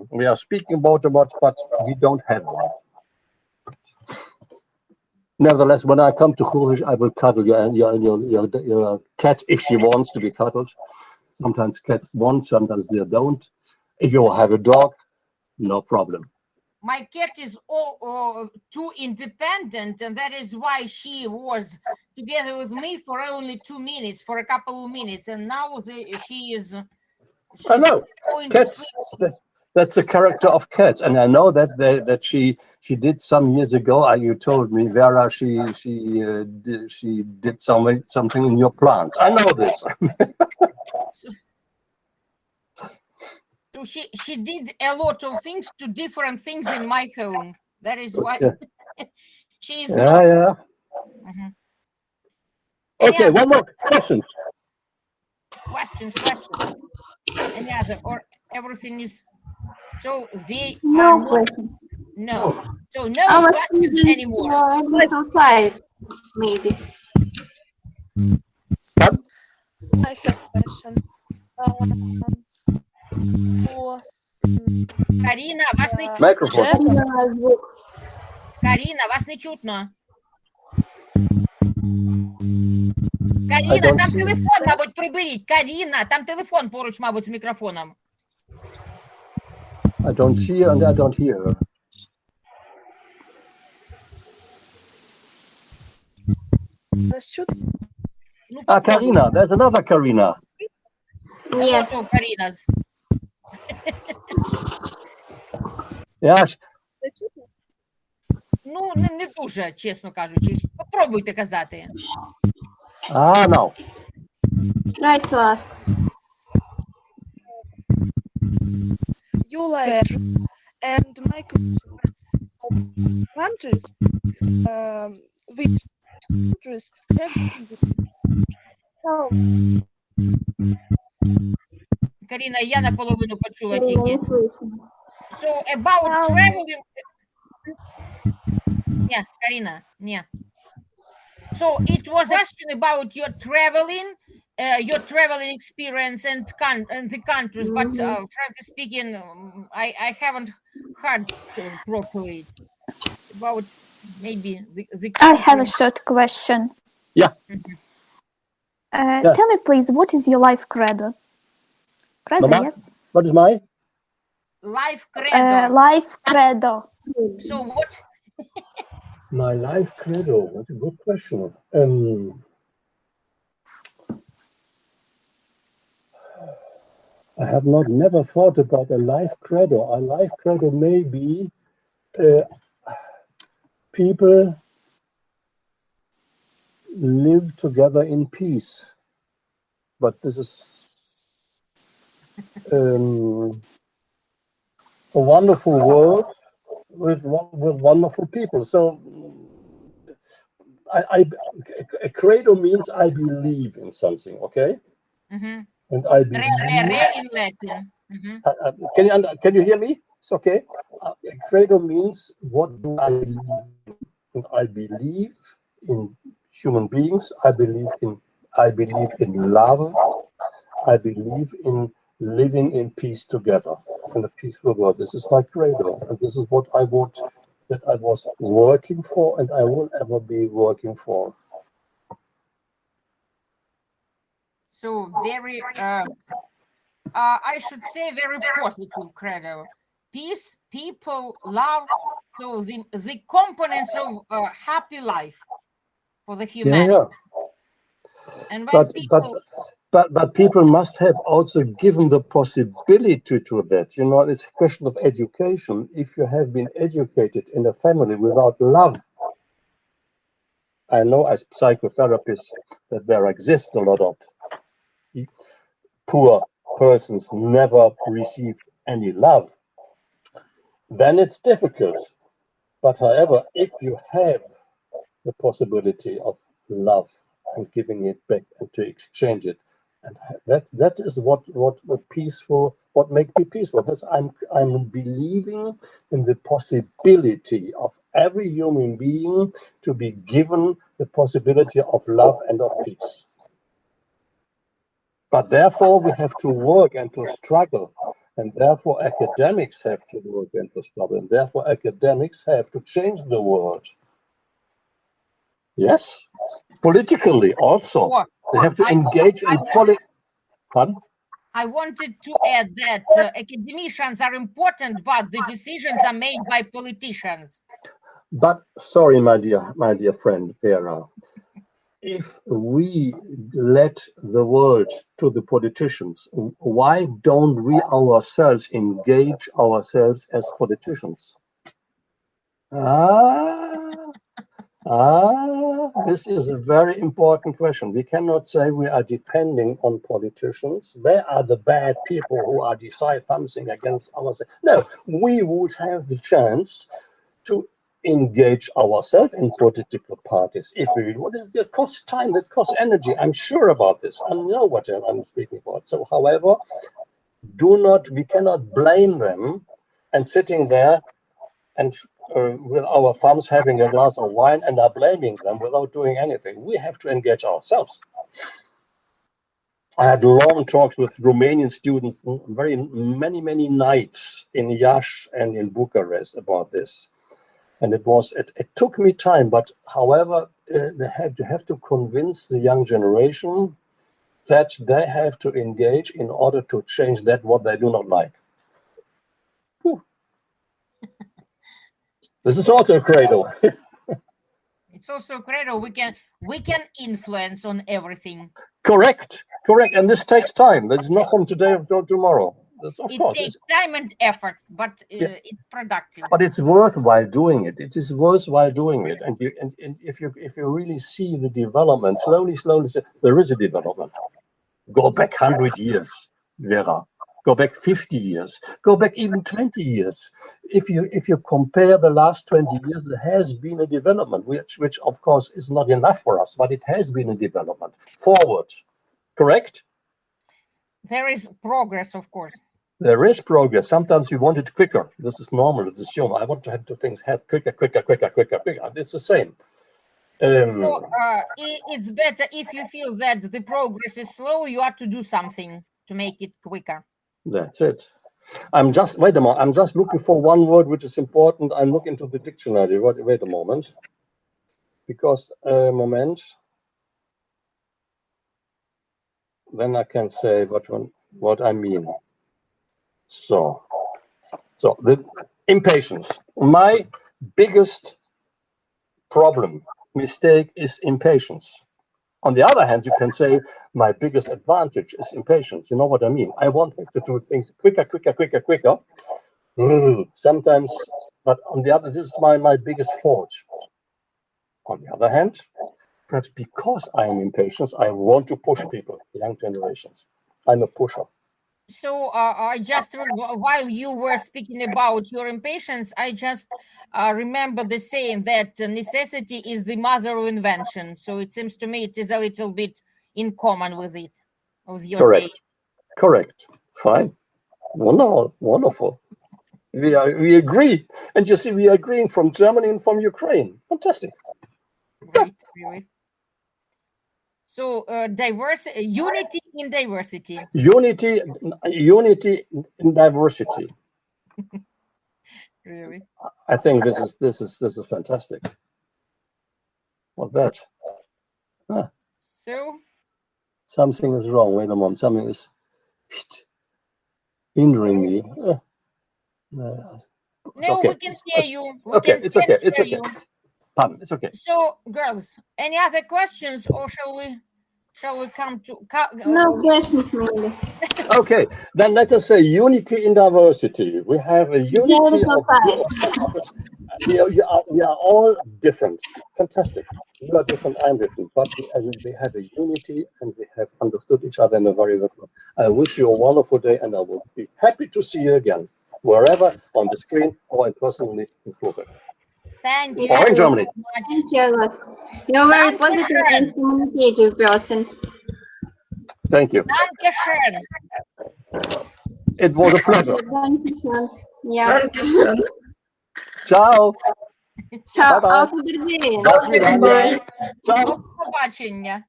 we are speaking about but we don't have one. Nevertheless, when I come to Hurish, I will cuddle your cat if she wants to be cuddled. Sometimes cats want, sometimes they don't. If you have a dog, no problem. My cat is too independent, and that is why she was together with me for only 2 minutes, for a couple of minutes, and now she is. I know. Cats. That's the character of cats, and I know that she did some years ago. You told me, Vera, she did something in your plants. I know this. So she did a lot of things to different things in my home. That is why she is not. Yeah. Okay, one more question. Questions. Any other, or everything is. So they no questions. No. So no questions anymore. A little slide, maybe. I have a question. Каріна, вас не чутно. Микрофон. Каріна, вас не чутно. Каріна, там телефон, мабуть, приберіть. Каріна, там телефон поруч, мабуть, з мікрофоном. I don't see her and I don't hear her. Karina, there's another Karina. Yes. Каріnas. Yeah. Ну, не дуже, чесно кажучи. Попробуйте казати. No. Try to ask. You like and my countries, which countries have Каріна, я наполовину почула тільки. So about traveling. Yeah, Karina. Yeah. So it was a question about your traveling experience and the countries, but frankly speaking, I haven't heard properly about maybe the I have a country. short question. Yeah. Tell me, please, what is your life credo? Credo, Mama, yes? what is my? Life credo. Life credo. So what? My life credo. That's a good question. I have never thought about a life credo. A life credo may be people live together in peace. But this is a wonderful world with wonderful people. So a credo means I believe in something, okay? Mm-hmm. And I believe. In Latin. Mm-hmm. Can you hear me? It's okay. Credo means what do I believe in? And I believe in human beings. I believe in love. I believe in living in peace together in a peaceful world. This is my credo, and this is what I was working for, and I will ever be working for. So very, I should say, very positive credo. Peace, people, love. So the components of happy life for the humanity. Yeah. And when but people must have also given the possibility to that. You know, it's a question of education. If you have been educated in a family without love, I know as psychotherapists that there exists a lot of poor persons never received any love. Then it's difficult. But however, if you have the possibility of love and giving it back and to exchange it, and that is what peaceful, what makes me peaceful. That's I'm believing in the possibility of every human being to be given the possibility of love and of peace. But therefore we have to work and to struggle, and therefore academics have to work and to struggle, and therefore academics have to change the world. Yes, politically also. They have to engage in politics. Pardon? I wanted to add that academicians are important, but the decisions are made by politicians. But sorry, my dear friend Vera, if we let the world to the politicians, why don't we ourselves engage ourselves as politicians? This is a very important question. We cannot say we are depending on politicians. They are the bad people who are decide something against ourselves. No, we would have the chance to engage ourselves in political parties. If we would, it costs time, it costs energy. I'm sure about this. I know what I'm speaking about. So, however, we cannot blame them and sitting there and with our thumbs having a glass of wine and are blaming them without doing anything. We have to engage ourselves. I had long talks with Romanian students, many nights in Iași and in Bucharest about this. And it took me time, but however, you have to convince the young generation that they have to engage in order to change that what they do not like. This is also a credo. It's also a credo. We can influence on everything. Correct. And this takes time. There's not from today or tomorrow. It takes time and efforts, but it's productive. But it's worthwhile doing it. It is worthwhile doing it. And if you really see the development, slowly, there is a development. Go back 100 years, Vera. Go back 50 years, go back even 20 years. If you compare the last 20 years, there has been a development, which of course is not enough for us, but it has been a development forward. Correct? There is progress, of course. There is progress. Sometimes you want it quicker. This is normal. It's assumed. I want to have things have quicker. It's the same. So, it's better if you feel that the progress is slow, you have to do something to make it quicker. That's it. Wait a moment. I'm just looking for one word which is important. I'm looking into the dictionary. Wait a moment. Because moment. Then I can say what I mean. So the impatience. My biggest mistake is impatience. On the other hand, you can say my biggest advantage is impatience. You know what I mean? I want to do things quicker. Sometimes, but on the other, this is my biggest fault. On the other hand, perhaps because I am impatient, I want to push people, young generations. I'm a pusher. So I just, while you were speaking about your impatience, I just remember the saying that necessity is the mother of invention. So it seems to me it is a little bit in common with it, with your saying. Correct. Fine. Wonderful. We agree. And you see, we are agreeing from Germany and from Ukraine. Fantastic. Great, really. So unity in diversity. Unity in diversity. Really? I think this is fantastic. What's that? So something is wrong. Wait a moment. Something is hindering me. No, okay. We can hear you. It's okay. Pardon, it's okay. So, girls, any other questions, or shall we come to? No questions, really. Okay, then let us say unity in diversity. We have a unity of we are all different. Fantastic. You are different, I'm different, but we have a unity and we have understood each other in a very good way. I wish you a wonderful day, and I will be happy to see you again, wherever, on the screen or in personally in Florida. Thank you. Or in Germany. Thank you. You're a very positive and communicative person. Thank you. Dankeschön. It was a pleasure. Dankeschön. Yeah. Ciao. Ciao. Bye-bye. Auf Wiedersehen. До свидания. Ciao. До побачення.